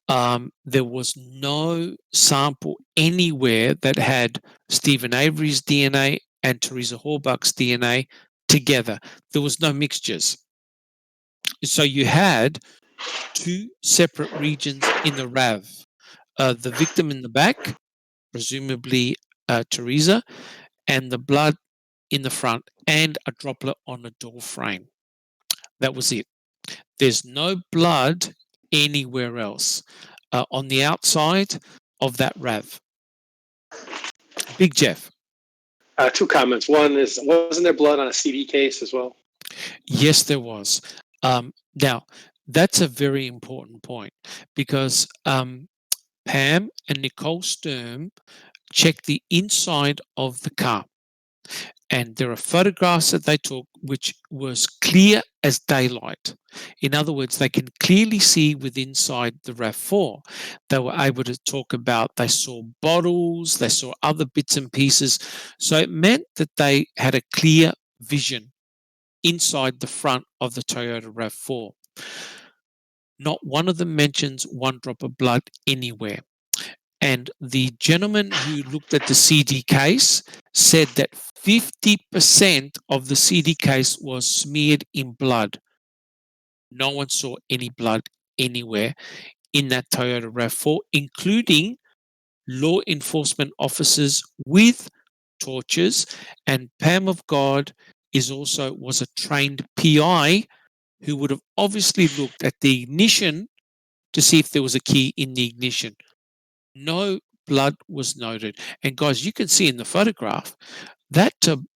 There was no sample anywhere that had Steven Avery's DNA and Teresa Halbach's DNA together. There was no mixtures. So you had two separate regions in the RAV. The victim in the back, presumably Teresa, and the blood in the front, and a droplet on a door frame. That was it. There's no blood anywhere else on the outside of that RAV. Big Jeff. Two comments. One is, wasn't there blood on a CD case as well? Yes, there was. Now, that's a very important point because Pam and Nicole Sturm checked the inside of the car. And there are photographs that they took which was clear as daylight. In other words, they can clearly see within inside the RAV4. They were able to talk about, they saw bottles, they saw other bits and pieces. So it meant that they had a clear vision inside the front of the Toyota RAV4. Not one of them mentions one drop of blood anywhere. And the gentleman who looked at the CD case said that 50% of the CD case was smeared in blood. No one saw any blood anywhere in that Toyota RAV4, including law enforcement officers with torches. And Pam of God was a trained PI who would have obviously looked at the ignition to see if there was a key in the ignition. No blood was noted. And guys, you can see in the photograph that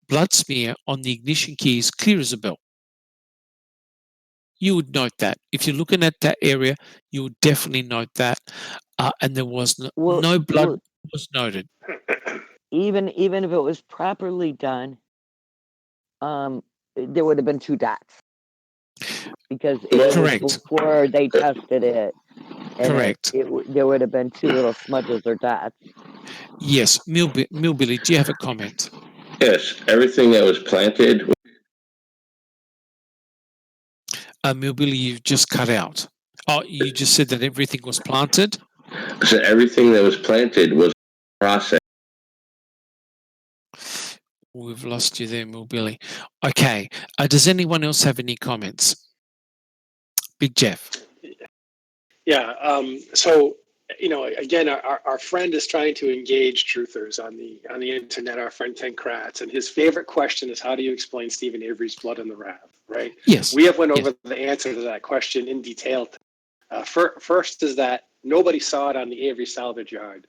blood smear on the ignition key is clear as a bell. You would note that. If you're looking at that area, you would definitely note that. And there was no blood was noted. Even if it was properly done, there would have been two dots. Because it was before they tested it. And Correct. There would have been two little smudges or dots. Yes. Millbilly, do you have a comment? Yes. Everything that was planted. Millbilly, you've just cut out. Oh, you just said that everything was planted? So everything that was planted was processed. We've lost you there, Millbilly. Okay. Does anyone else have any comments? Big Jeff. Yeah. So, again, our friend is trying to engage truthers on the internet, our friend Ken Kratz, and his favorite question is, how do you explain Steven Avery's blood in the RAV, right? Yes. We have went over the answer to that question in detail. First is that nobody saw it on the Avery salvage yard.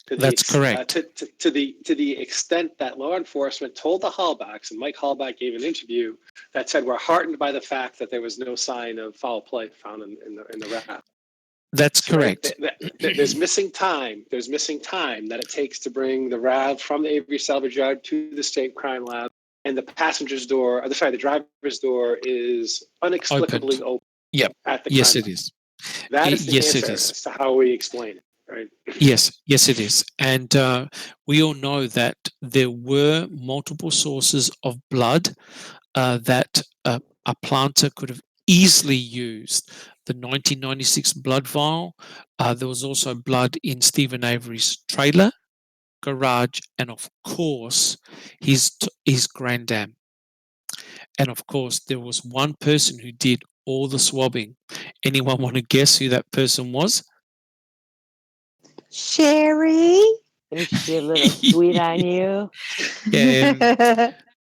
That's correct. To the extent that law enforcement told the Halbachs, and Mike Halbach gave an interview that said, we're heartened by the fact that there was no sign of foul play found in the RAV. That's correct. There's missing time. There's missing time that it takes to bring the RAV from the Avery salvage yard to the state crime lab, and the the driver's door is inexplicably open. Yep. At the yes, crime it lab. is. That is the yes, answer it is. as to how we explain it. Right. Yes, it is. And we all know that there were multiple sources of blood that a planter could have easily used. The 1996 blood vial. There was also blood in Steven Avery's trailer, garage, and of course, his grand dam. And of course, there was one person who did all the swabbing. Anyone want to guess who that person was? Sherry? Is she a little sweet on you?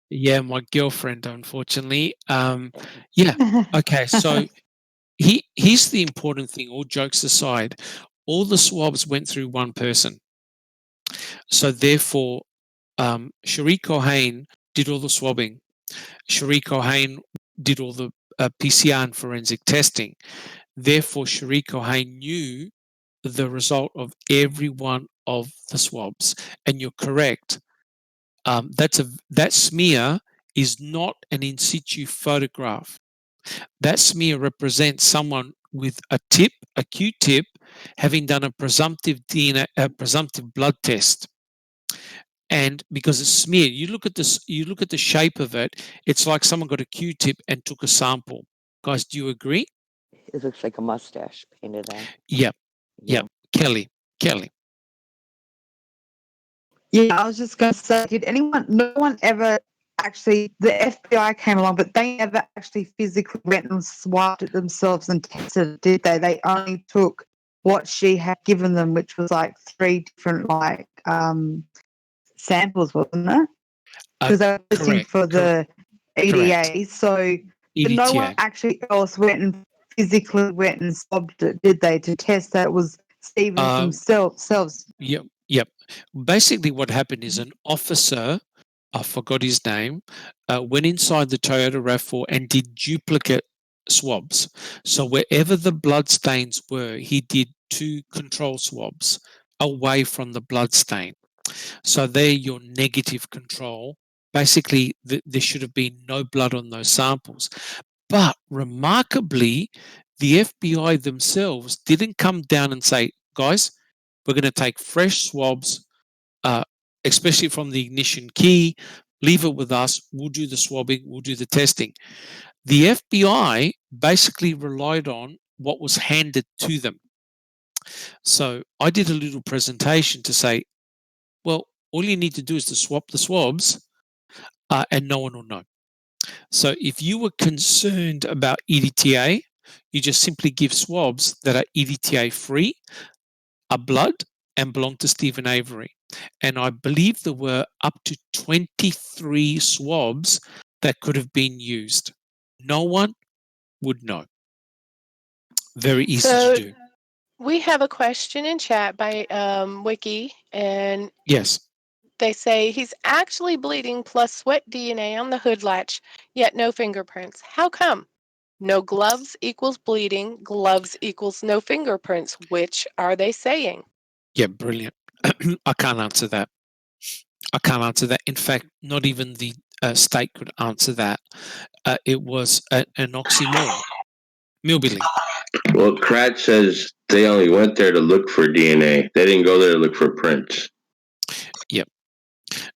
Yeah, my girlfriend, unfortunately. Yeah. Okay. So here's the important thing. All jokes aside, all the swabs went through one person. So therefore, Cherie Cohane did all the swabbing. Cherie Cohane did all the PCR and forensic testing. Therefore, Cherie Cohane knew the result of every one of the swabs. And you're correct. That smear is not an in situ photograph. That smear represents someone with a Q-tip, having done a presumptive blood test. And because it's smeared, you look at the shape of it, it's like someone got a Q-tip and took a sample. Guys, do you agree? It looks like a mustache painted on. Yep. Kelly. Yeah, I was just going to say, no one ever actually, the FBI came along, but they never actually physically went and swiped it themselves and tested it, did they? They only took what she had given them, which was like 3 different samples, wasn't it? Because they were looking for the EDA. So no one actually else went and physically went and swabbed it, did they, to test that it was Steven's themselves? Yep. Basically, what happened is an officer, I forgot his name, went inside the Toyota RAV4 and did duplicate swabs. So wherever the blood stains were, he did 2 control swabs away from the blood stain. So they're your negative control. Basically, there should have been no blood on those samples. But remarkably, the FBI themselves didn't come down and say, guys, we're going to take fresh swabs, especially from the ignition key, leave it with us, we'll do the swabbing, we'll do the testing. The FBI basically relied on what was handed to them. So I did a little presentation to say, well, all you need to do is to swap the swabs and no one will know. So if you were concerned about EDTA, you just simply give swabs that are EDTA free, are blood, and belong to Steven Avery. And I believe there were up to 23 swabs that could have been used. No one would know. Very easy to do. We have a question in chat by Wiki, and yes, they say he's actually bleeding plus sweat DNA on the hood latch, yet no fingerprints. How come? No gloves equals bleeding. Gloves equals no fingerprints. Which are they saying? Yeah, brilliant. I can't answer that. In fact, not even the state could answer that. It was an oxymoron. Millbilly. Well, Kratz says they only went there to look for DNA. They didn't go there to look for prints. Yep.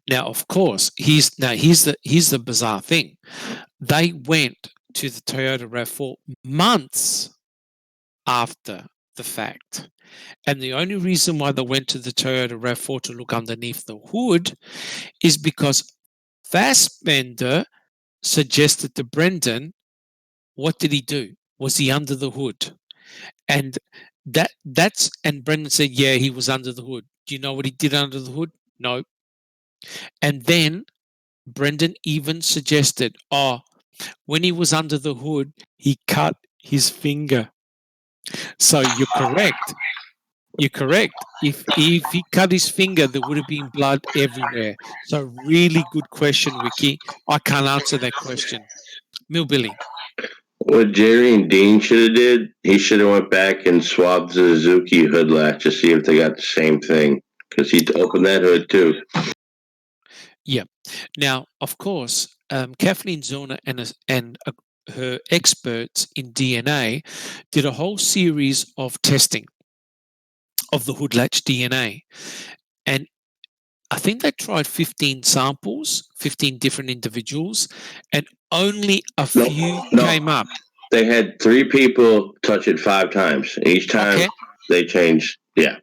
Now, of course, here's the bizarre thing. They went to the Toyota RAV4 months after the fact. And the only reason why they went to the Toyota RAV4 to look underneath the hood is because Fassbender suggested to Brendan, what did he do? Was he under the hood? And and Brendan said, yeah, he was under the hood. Do you know what he did under the hood? No. And then Brendan even suggested, when he was under the hood, he cut his finger. So you're correct. You're correct. If he cut his finger, there would have been blood everywhere. So really good question, Wiki. I can't answer that question. Millbilly. What Jerry and Dean should have did, he should have went back and swabbed the Suzuki hood latch to see if they got the same thing, because he opened that hood too. Yeah. Now, of course, Kathleen Zorner and her experts in DNA did a whole series of testing of the hood latch DNA. And I think they tried 15 samples, 15 different individuals, and only a few came up. They had 3 people touch it 5 times. Each time they changed. Yeah.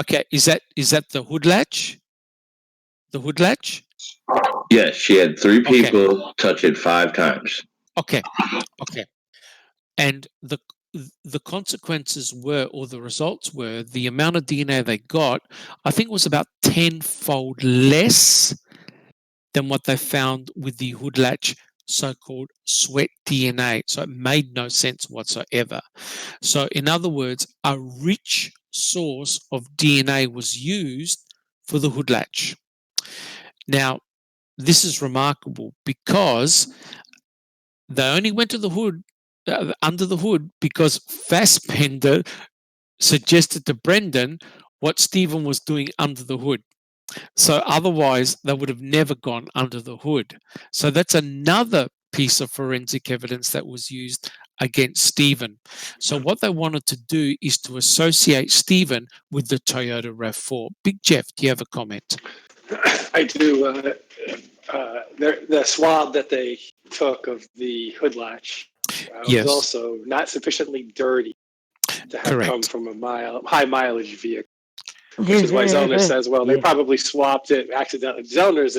Okay. Is that the hood latch? The hood latch? Yes, she had 3 people touch it 5 times. Okay. And the consequences were, or the results were, the amount of DNA they got, I think was about 10-fold less than what they found with the hood latch so-called sweat DNA. So it made no sense whatsoever. So in other words, a rich source of DNA was used for the hood latch. Now, this is remarkable because they only went to the hood, under the hood, because Fassbender suggested to Brendan what Steven was doing under the hood. So otherwise, they would have never gone under the hood. So that's another piece of forensic evidence that was used against Steven. So what they wanted to do is to associate Steven with the Toyota RAV4. Big Jeff, do you have a comment? I do. The swab that they took of the hood latch was also not sufficiently dirty to have come from a high mileage vehicle. Which is why Zellner says, well, they probably swapped it accidentally. Zellner's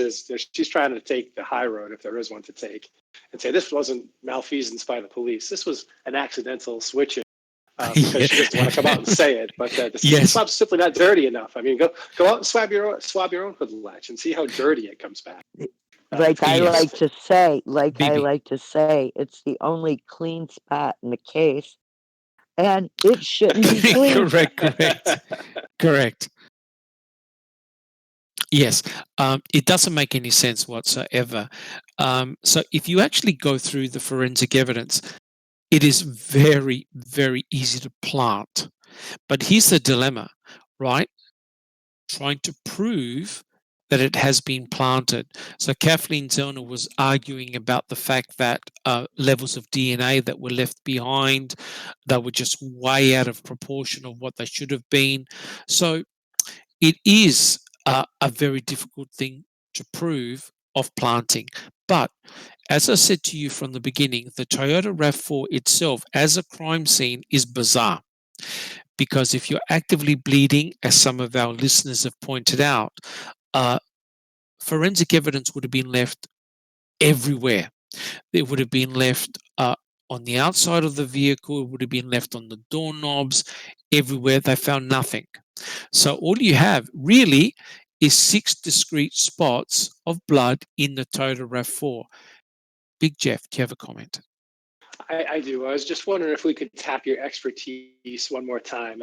she's trying to take the high road, if there is one to take, and say this wasn't malfeasance by the police. This was an accidental switching because she doesn't want to come out and say it. But the swab's simply not dirty enough. I mean, go out and swab your own hood latch and see how dirty it comes back. I like to say, it's the only clean spot in the case. And it shouldn't be clean. Correct. Yes, it doesn't make any sense whatsoever. So if you actually go through the forensic evidence, it is very, very easy to plant. But here's the dilemma, right? Trying to prove that it has been planted. So Kathleen Zellner was arguing about the fact that levels of DNA that were left behind, that were just way out of proportion of what they should have been. So it is a very difficult thing to prove of planting. But as I said to you from the beginning, the Toyota RAV4 itself as a crime scene is bizarre. Because if you're actively bleeding, as some of our listeners have pointed out, forensic evidence would have been left everywhere. It would have been left on the outside of the vehicle. It would have been left on the doorknobs, everywhere. They found nothing. So all you have really is 6 discrete spots of blood in the Toyota RAV4. Big Jeff, do you have a comment? I do. I was just wondering if we could tap your expertise one more time.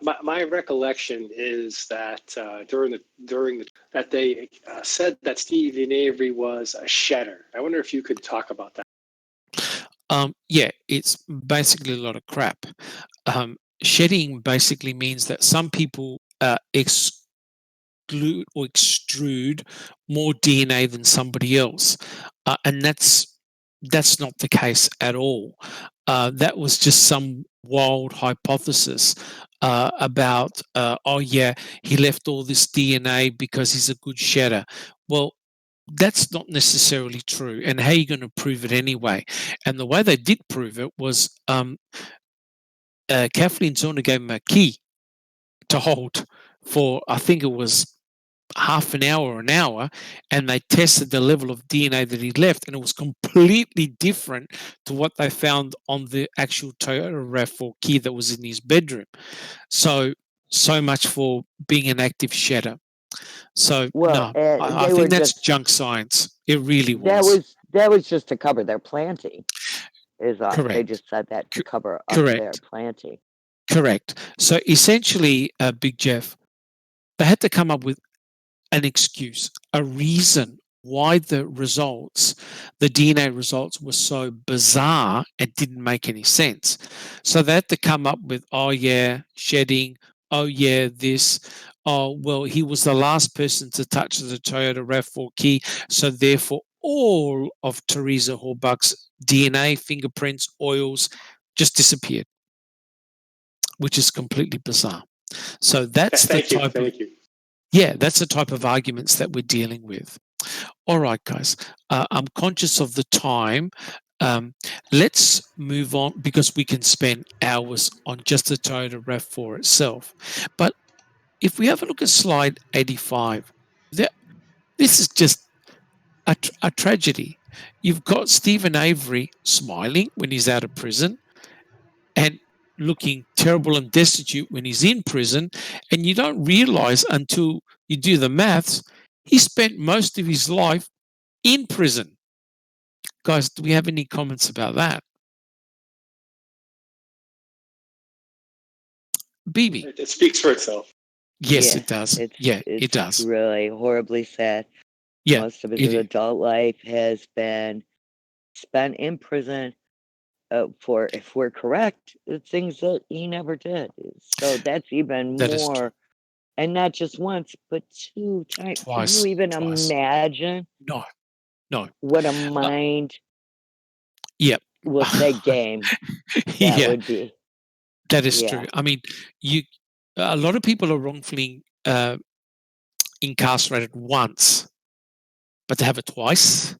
My recollection is that that they said that Steven Avery was a shedder. I wonder if you could talk about that. Yeah, it's basically a lot of crap. Shedding basically means that some people exclude or extrude more DNA than somebody else, and that's not the case at all. That was just some wild hypothesis about, he left all this DNA because he's a good shedder. Well, that's not necessarily true. And how are you going to prove it anyway? And the way they did prove it was Kathleen Zellner gave him a key to hold for, I think it was half an hour or an hour, and they tested the level of DNA that he left, and it was completely different to what they found on the actual Toyota RAV4 key that was in his bedroom. So much for being an active shedder. So I think that's junk science. It really was. That was just to cover their planting. Correct. They just said that to cover up their planting. Correct. So essentially, Big Jeff, they had to come up with an excuse, a reason why the DNA results were so bizarre and didn't make any sense. So they had to come up with, shedding, this, he was the last person to touch the Toyota RAV4 key, so therefore all of Teresa Halbach's DNA, fingerprints, oils just disappeared, which is completely bizarre. So that's Thank you. That's the type of arguments that we're dealing with. All right, guys, I'm conscious of the time. Let's move on because we can spend hours on just the Toyota RAV4 itself. But if we have a look at slide 85, this is just a tragedy. You've got Steven Avery smiling when he's out of prison and looking terrible and destitute when he's in prison, and you don't realize until you do the maths, he spent most of his life in prison. Guys, do we have any comments about that? BB. It speaks for itself. Yes, it does. It does. It's really horribly sad. Yeah, most of his adult life has been spent in prison for, if we're correct, things that he never did. So that's even more And not just once, but 2 times. Twice. Can you even imagine? No. What a mind. Yep. We'll say game. That would be. That is true. I mean, a lot of people are wrongfully incarcerated once, but to have it twice.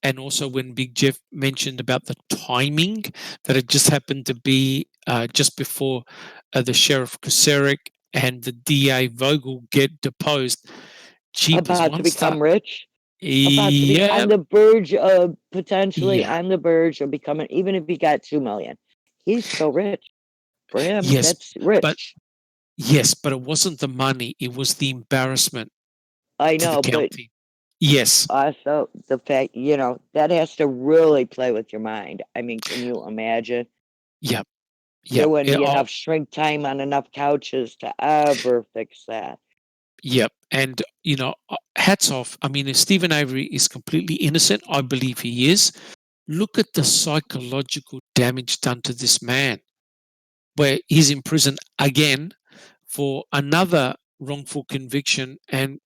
And also when Big Jeff mentioned about the timing, that it just happened to be just before the Sheriff Kucerik and the DA Vogel get deposed. About to become rich? About to be on the verge of potentially on the verge of becoming, even if he got 2 million. He's still rich. For him, that's rich. But it wasn't the money, it was the embarrassment. I know, but yes. Also, the fact, that has to really play with your mind. I mean, can you imagine? Yep. There wouldn't be enough shrink time on enough couches to ever fix that. Yep. And, hats off. I mean, if Steven Avery is completely innocent, I believe he is. Look at the psychological damage done to this man, where he's in prison again for another wrongful conviction, and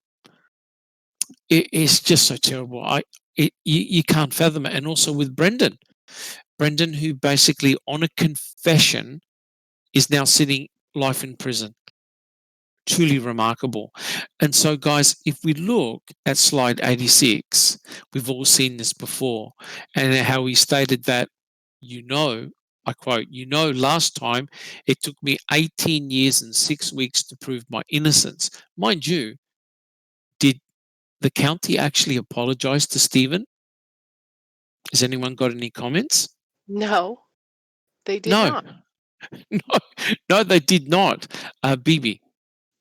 it's just so terrible. You can't fathom it. And also with Brendan, who basically on a confession is now sitting life in prison. Truly remarkable. And so, guys, if we look at slide 86, we've all seen this before, and how he stated that, I quote, last time it took me 18 years and 6 weeks to prove my innocence. Mind you, did the county actually apologize to Steven? Has anyone got any comments? No, they did not. No, they did not. Bibi.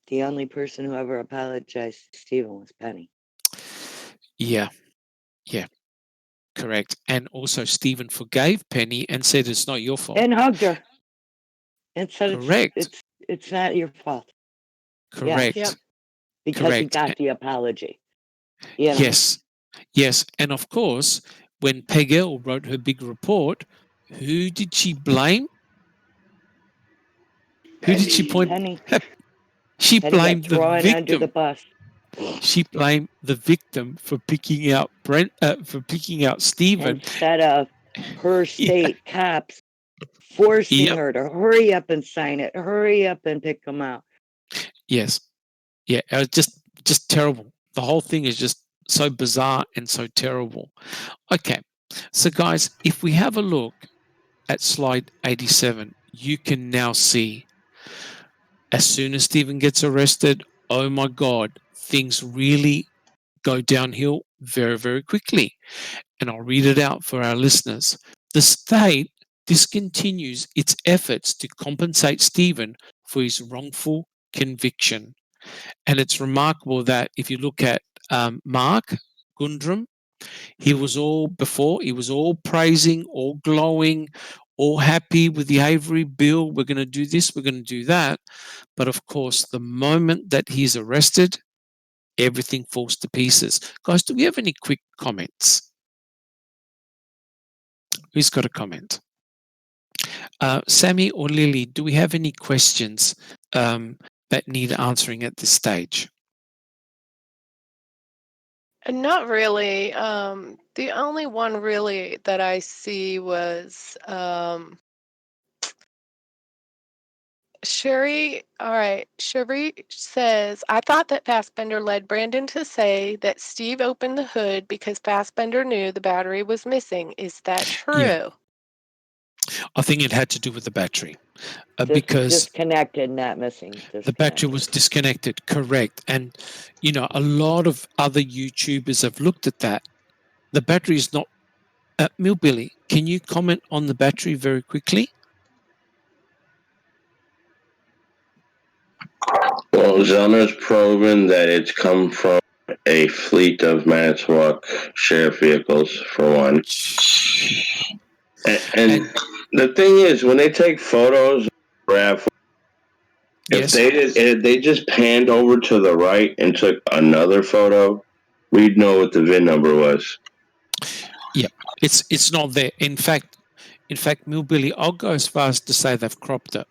The only person who ever apologized to Steven was Penny. Yeah, correct. And also Steven forgave Penny and said it's not your fault. And hugged her. And said correct. It's not your fault. Correct. Yes. Because he got the apology. Yes. And of course, when Pegel wrote her big report, who did she blame? Who did she point? Penny. She blamed the victim. Under the bus. She blamed the victim for picking out Steven instead of her state cops forcing her to hurry up and sign it, hurry up and pick them out. Yes, it was just terrible. The whole thing is just so bizarre and so terrible. Okay, so guys, if we have a look at slide 87, you can now see as soon as Steven gets arrested, oh my God, things really go downhill very, very quickly. And I'll read it out for our listeners. The state discontinues its efforts to compensate Steven for his wrongful conviction. And it's remarkable that if you look at Mark Gundrum, he was all praising, all glowing, all happy with the Avery bill. We're going to do this, we're going to do that. But of course, the moment that he's arrested, everything falls to pieces. Guys, do we have any quick comments? Who's got a comment? Sammy or Lily, do we have any questions that need answering at this stage? Not really. The only one really that I see was Sherry. All right. Sherry says, I thought that Fassbender led Brandon to say that Steve opened the hood because Fassbender knew the battery was missing. Is that true? Yeah. I think it had to do with the battery. Because disconnected, not missing. The battery was disconnected, correct. And, a lot of other YouTubers have looked at that. The battery is not... Millbilly, can you comment on the battery very quickly? Well, Zellner's proven that it's come from a fleet of Manitowoc sheriff vehicles, for one. And the thing is, when they take photos, if they just panned over to the right and took another photo, we'd know what the VIN number was. Yeah, it's not there. In fact, Millbilly, I'll go as far as to say they've cropped it.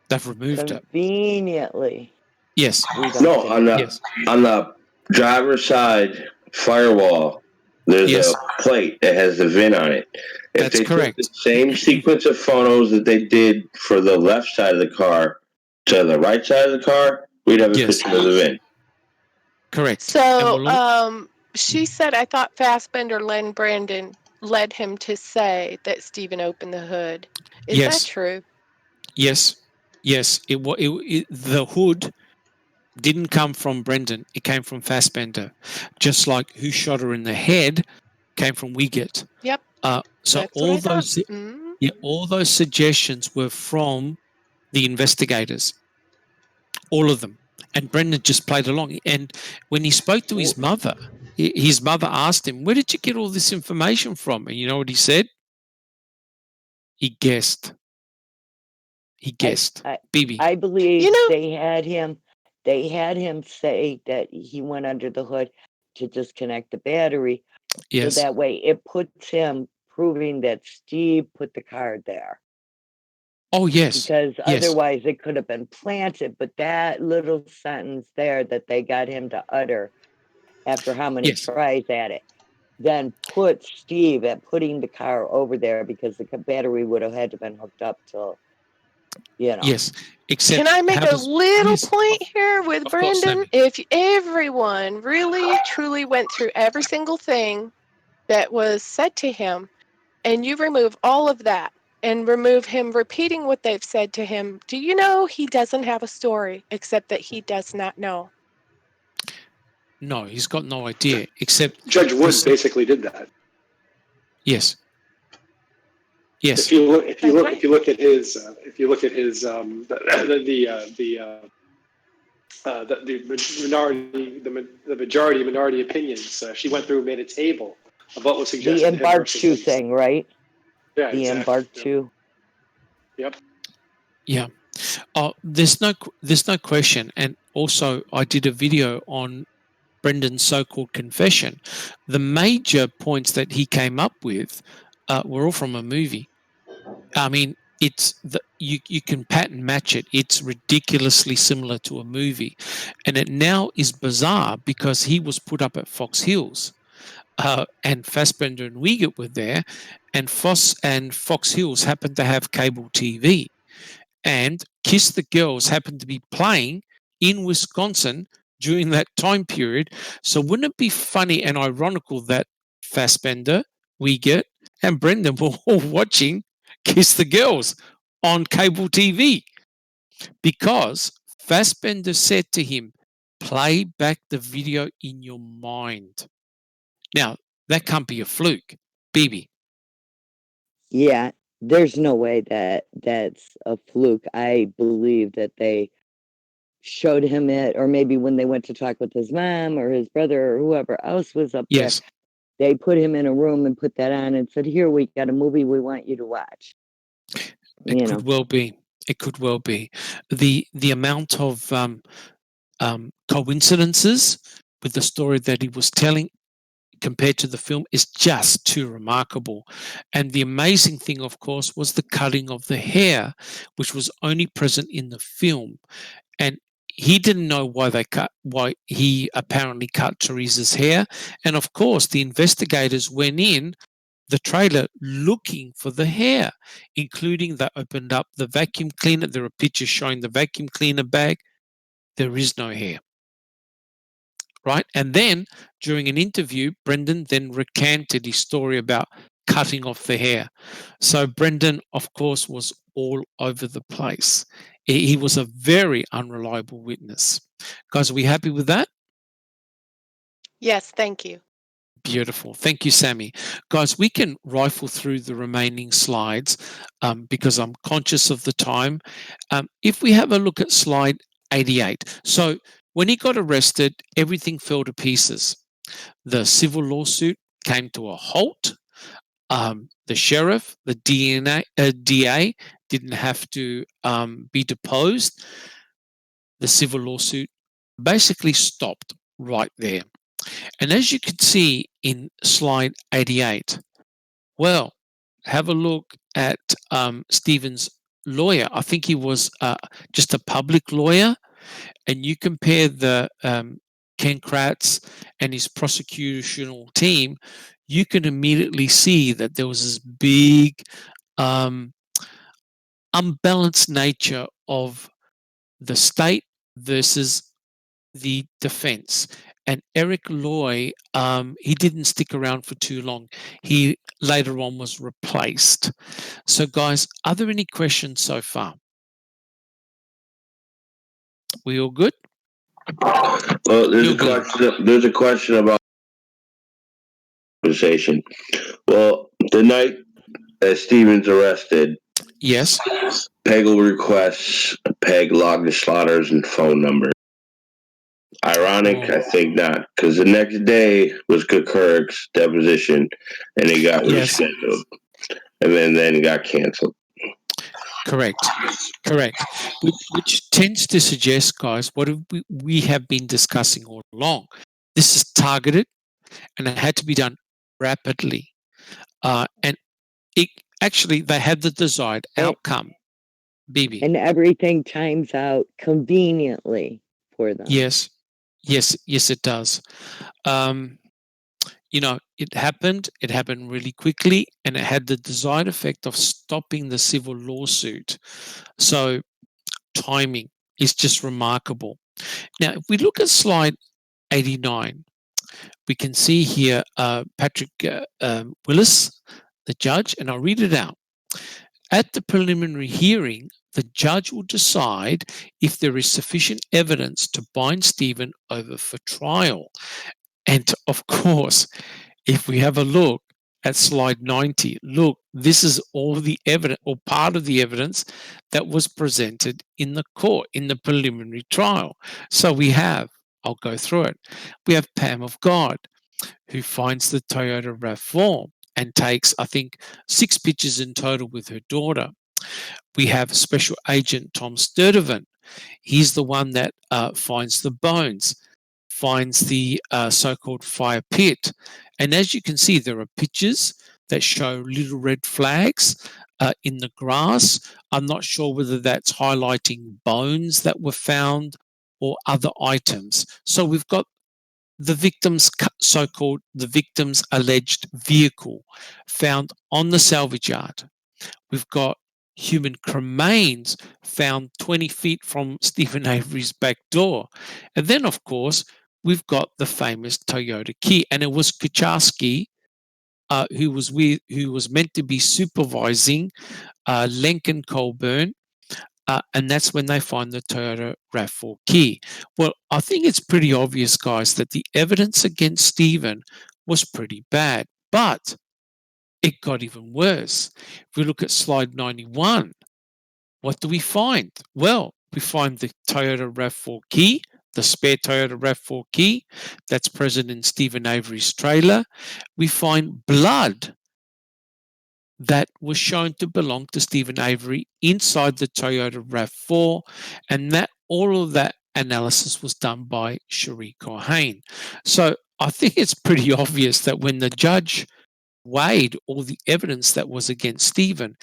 They've removed it. Conveniently. Yes. No, on the driver's side firewall, there's a plate that has the VIN on it. If That's they correct. took the same sequence of photos that they did for the left side of the car to the right side of the car, we'd have a picture of the VIN. Correct. So she said, I thought Fassbender led him to say that Steven opened the hood. Is that true? Yes. The hood didn't come from Brendan. It came from Fassbender. Just like who shot her in the head came from Wiegert. Yep. So That's all what I those all those suggestions were from the investigators. All of them. And Brendan just played along. And when he spoke to his mother asked him, where did you get all this information from? And you know what he said? He guessed. Bibi. I believe they had him say that he went under the hood to disconnect the battery. Yes. So that way it puts him proving that Steve put the car there. Oh, yes. Because otherwise it could have been planted. But that little sentence there that they got him to utter after how many tries at it, then put Steve at putting the car over there, because the battery would have had to been hooked up till, Yes. Except can I make a little point here with Brendan? If everyone really, truly went through every single thing that was said to him, and you remove all of that and remove him repeating what they've said to him, do you know he doesn't have a story except that he does not know? No, he's got no idea, except Judge Wood basically did that. Yes. If you look at his the majority minority opinions. She went through and made a table of what was suggested. The embarked two thing, right? Yeah, the embarked two. Yep. Yeah. Oh, there's no question. And also, I did a video on Brendan's so-called confession. The major points that he came up with were all from a movie. I mean, you can pattern match it. It's ridiculously similar to a movie, and it now is bizarre because he was put up at Fox Hills, and Fassbender and Wiegert were there, and Fox Hills happened to have cable TV, and Kiss the Girls happened to be playing in Wisconsin during that time period. So wouldn't it be funny and ironical that Fassbender, Wiegert, and Brendan were all watching Kiss the Girls on cable TV? Because Fassbender said to him, play back the video in your mind. Now, that can't be a fluke. Bibi. Yeah, there's no way that that's a fluke. I believe that they showed him it, or maybe when they went to talk with his mom or his brother or whoever else was up there, they put him in a room and put that on and said, here, we got a movie we want you to watch. It could well be. It could well be. The amount of coincidences with the story that he was telling compared to the film is just too remarkable. And the amazing thing, of course, was the cutting of the hair, which was only present in the film. And he didn't know why he apparently cut Teresa's hair. And of course, the investigators went in the trailer looking for the hair, including they opened up the vacuum cleaner. There are pictures showing the vacuum cleaner bag. There is no hair. Right? And then during an interview, Brendan then recanted his story about cutting off the hair. So Brendan, of course, was all over the place. He was a very unreliable witness. Guys, are we happy with that? Yes, thank you. Beautiful. Thank you, Sammy. Guys, we can rifle through the remaining slides because I'm conscious of the time. If we have a look at slide 88. So when he got arrested, everything fell to pieces. The civil lawsuit came to a halt. The sheriff, the DA didn't have to be deposed. The civil lawsuit basically stopped right there. And as you can see in slide 88, well, have a look at Stephen's lawyer. I think he was just a public lawyer. and you compare the Ken Kratz and his prosecutional team, you can immediately see that there was this big unbalanced nature of the state versus the defense. And Eric Loy, he didn't stick around for too long. He later on was replaced. So, guys, are there any questions so far? We all good? Well, there's a question about conversation. Well, the night that Steven's arrested, yes, Peg will request Peg log the slaughters and phone number. Ironic, I think not, because the next day was Kirk's deposition, and it got rescheduled, and then it got canceled. Correct. Which tends to suggest, guys, what we have been discussing all along. This is targeted, and it had to be done rapidly, and it actually they had the desired outcome. Bibi. And everything times out conveniently for them. Yes, it does. It happened really quickly, and it had the desired effect of stopping the civil lawsuit. So timing is just remarkable. Now, if we look at slide 89, we can see here Patrick Willis, the judge, and I'll read it out. At the preliminary hearing, the judge will decide if there is sufficient evidence to bind Steven over for trial. And of course, if we have a look at slide 90, look, this is all the evidence or part of the evidence that was presented in the court in the preliminary trial. So we have, I'll go through it. We have Pam of God, who finds the Toyota RAV4 and takes, I think, 6 pictures in total with her daughter. We have Special Agent Tom Sturdivant. He's the one that finds the bones, finds the so-called fire pit. And as you can see, there are pictures that show little red flags in the grass. I'm not sure whether that's highlighting bones that were found or other items. So we've got the victim's alleged vehicle found on the salvage yard. We've got human cremains found 20 feet from Steven Avery's back door. And then, of course, we've got the famous Toyota key. And it was Kucharski who was meant to be supervising Lincoln Colburn. And that's when they find the Toyota RAV4 key. Well, I think it's pretty obvious, guys, that the evidence against Steven was pretty bad. But it got even worse. If we look at slide 91, what do we find? Well, we find the Toyota RAV4 key, the spare Toyota RAV4 key that's present in Steven Avery's trailer. We find blood that was shown to belong to Steven Avery inside the Toyota RAV4, and that all of that analysis was done by Cherie Cohen. So I think it's pretty obvious that when the judge weighed all the evidence that was against Steven,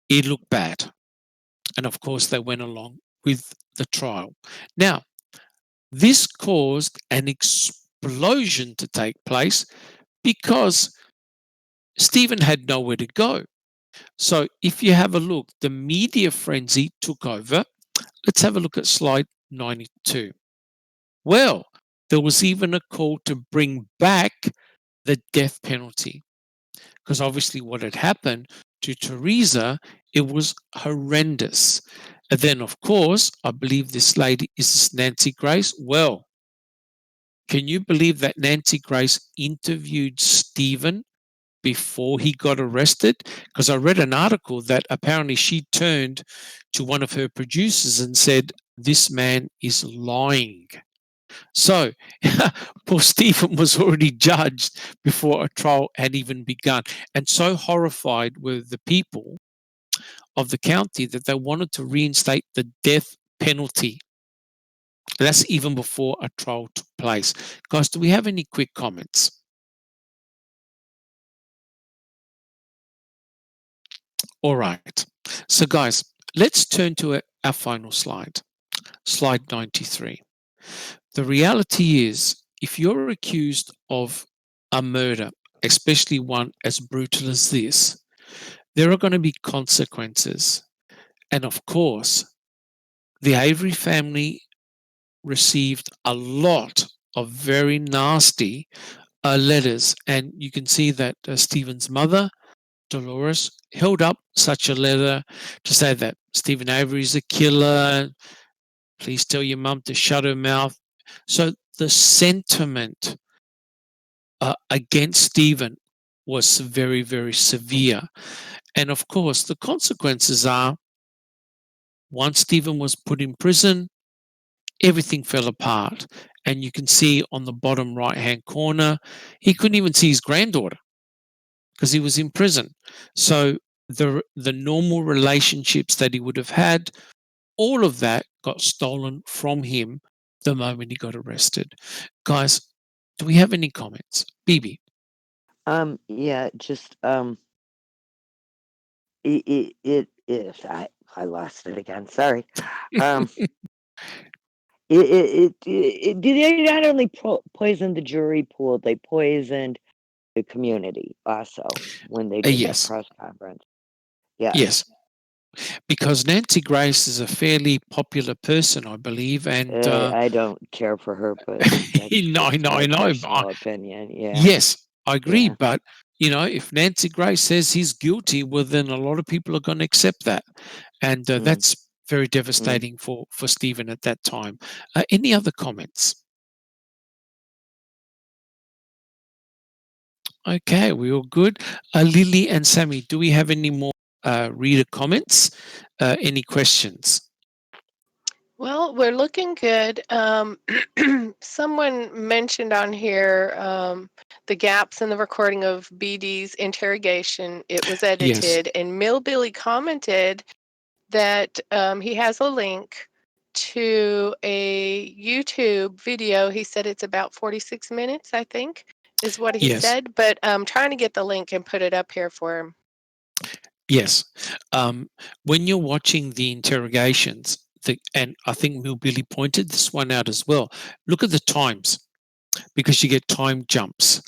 it looked bad. And of course, they went along with the trial. Now, this caused an explosion to take place because Steven had nowhere to go. So if you have a look, the media frenzy took over. Let's have a look at slide 92. Well, there was even a call to bring back the death penalty, because obviously what had happened to Teresa, it was horrendous. And then, of course, I believe this lady is Nancy Grace. Well, can you believe that Nancy Grace interviewed Steven before he got arrested? Because I read an article that apparently she turned to one of her producers and said, "This man is lying." So poor Steven was already judged before a trial had even begun. And so horrified were the people of the county that they wanted to reinstate the death penalty. That's even before a trial took place. Guys, do we have any quick comments? All right. So guys, let's turn to our final slide. slide 93. The reality is, if you're accused of a murder, especially one as brutal as this, there are going to be consequences. And of course, the Avery family received a lot of very nasty letters. And you can see that Stephen's mother, Dolores, held up such a letter to say that Steven Avery is a killer. Please tell your mum to shut her mouth. So the sentiment against Steven was very, very severe. And of course, the consequences are, once Steven was put in prison, everything fell apart. And you can see on the bottom right-hand corner, he couldn't even see his granddaughter because he was in prison. So the normal relationships that he would have had, all of that got stolen from him the moment he got arrested. Guys, do we have any comments? Bibi? Yeah, just it is. I lost it again. Sorry. They not only poisoned the jury pool, they poisoned the community also when they did that press conference. Yes. Because Nancy Grace is a fairly popular person, I believe, and I don't care for her, but I know. Personal opinion, yeah. Yes, I agree, but if Nancy Grace says he's guilty, well, then a lot of people are going to accept that, and that's very devastating for Steven at that time. Any other comments? Okay, we all good. Lily and Sammy, do we have any more reader comments? Any questions? Well, we're looking good. Someone mentioned on here the gaps in the recording of BD's interrogation. It was edited, and Millbilly commented that he has a link to a YouTube video. He said it's about 46 minutes, I think, is what he said. But I'm trying to get the link and put it up here for him. Yes. When you're watching the interrogations, and I think Millbilly pointed this one out as well, look at the times, because you get time jumps.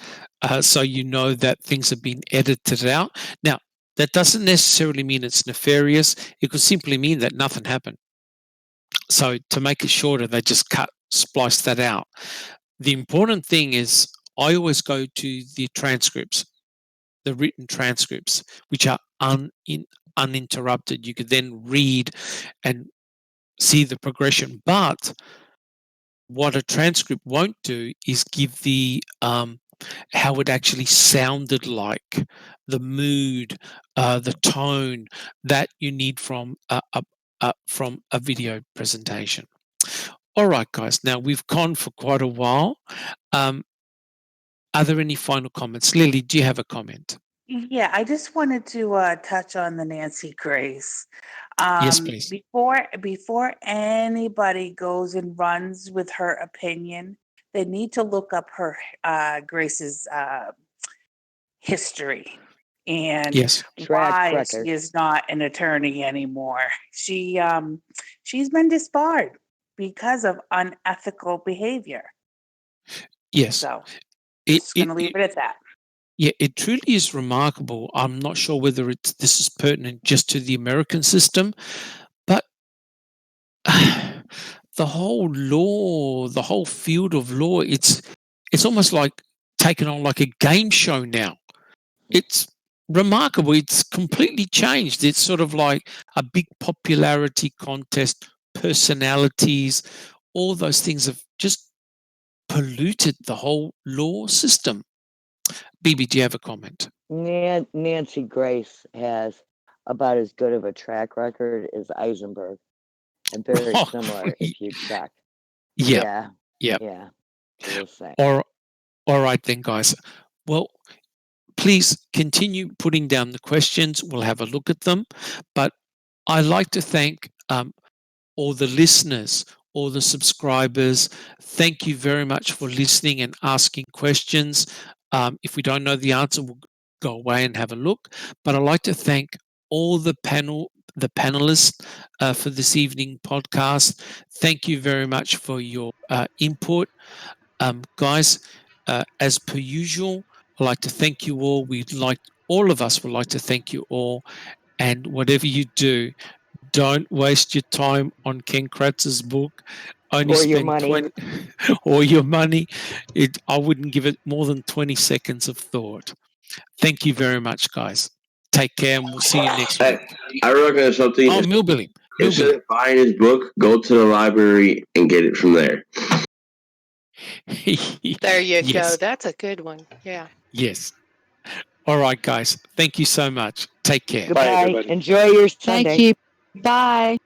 So you know that things have been edited out. Now, that doesn't necessarily mean it's nefarious. It could simply mean that nothing happened. So to make it shorter, they just splice that out. The important thing is I always go to the transcripts, the written transcripts, which are uninterrupted. You could then read and see the progression. But what a transcript won't do is give the how it actually sounded like, the mood, the tone that you need from a video presentation. All right, guys. Now we've gone for quite a while. Are there any final comments? Lily, do you have a comment? Yeah, I just wanted to touch on the Nancy Grace. Yes, please. Before anybody goes and runs with her opinion, they need to look up her Grace's history and why she is not an attorney anymore. She's been disbarred because of unethical behavior. Yes. So just going to leave it at that. Yeah, it truly is remarkable. I'm not sure whether this is pertinent just to the American system, but the whole law, the whole field of law, it's almost like taken on like a game show now. It's remarkable. It's completely changed. It's sort of like a big popularity contest, personalities, all those things have just polluted the whole law system. Bibi, do you have a comment? Nancy Grace has about as good of a track record as Eisenberg, and very similar if you check. Yeah. All right then, guys. Well, please continue putting down the questions. We'll have a look at them. But I'd like to thank all the listeners, all the subscribers. Thank you very much for listening and asking questions. If we don't know the answer, we'll go away and have a look. But I'd like to thank all the panel the panelists for this evening podcast. Thank you very much for your input. Guys, as per usual, I'd like to thank you all. All of us would like to thank you all. And whatever you do, don't waste your time on Ken Kratz's book. Only or your spend money. 20 or your money. I wouldn't give it more than 20 seconds of thought. Thank you very much, guys. Take care, and we'll see you next week. I recommend something. Oh, Millbilly. Instead of buying his book, go to the library and get it from there. There you go. That's a good one. Yeah. Yes. All right, guys. Thank you so much. Take care. Goodbye. Bye, everybody. Enjoy your Sunday. Thank you. Bye.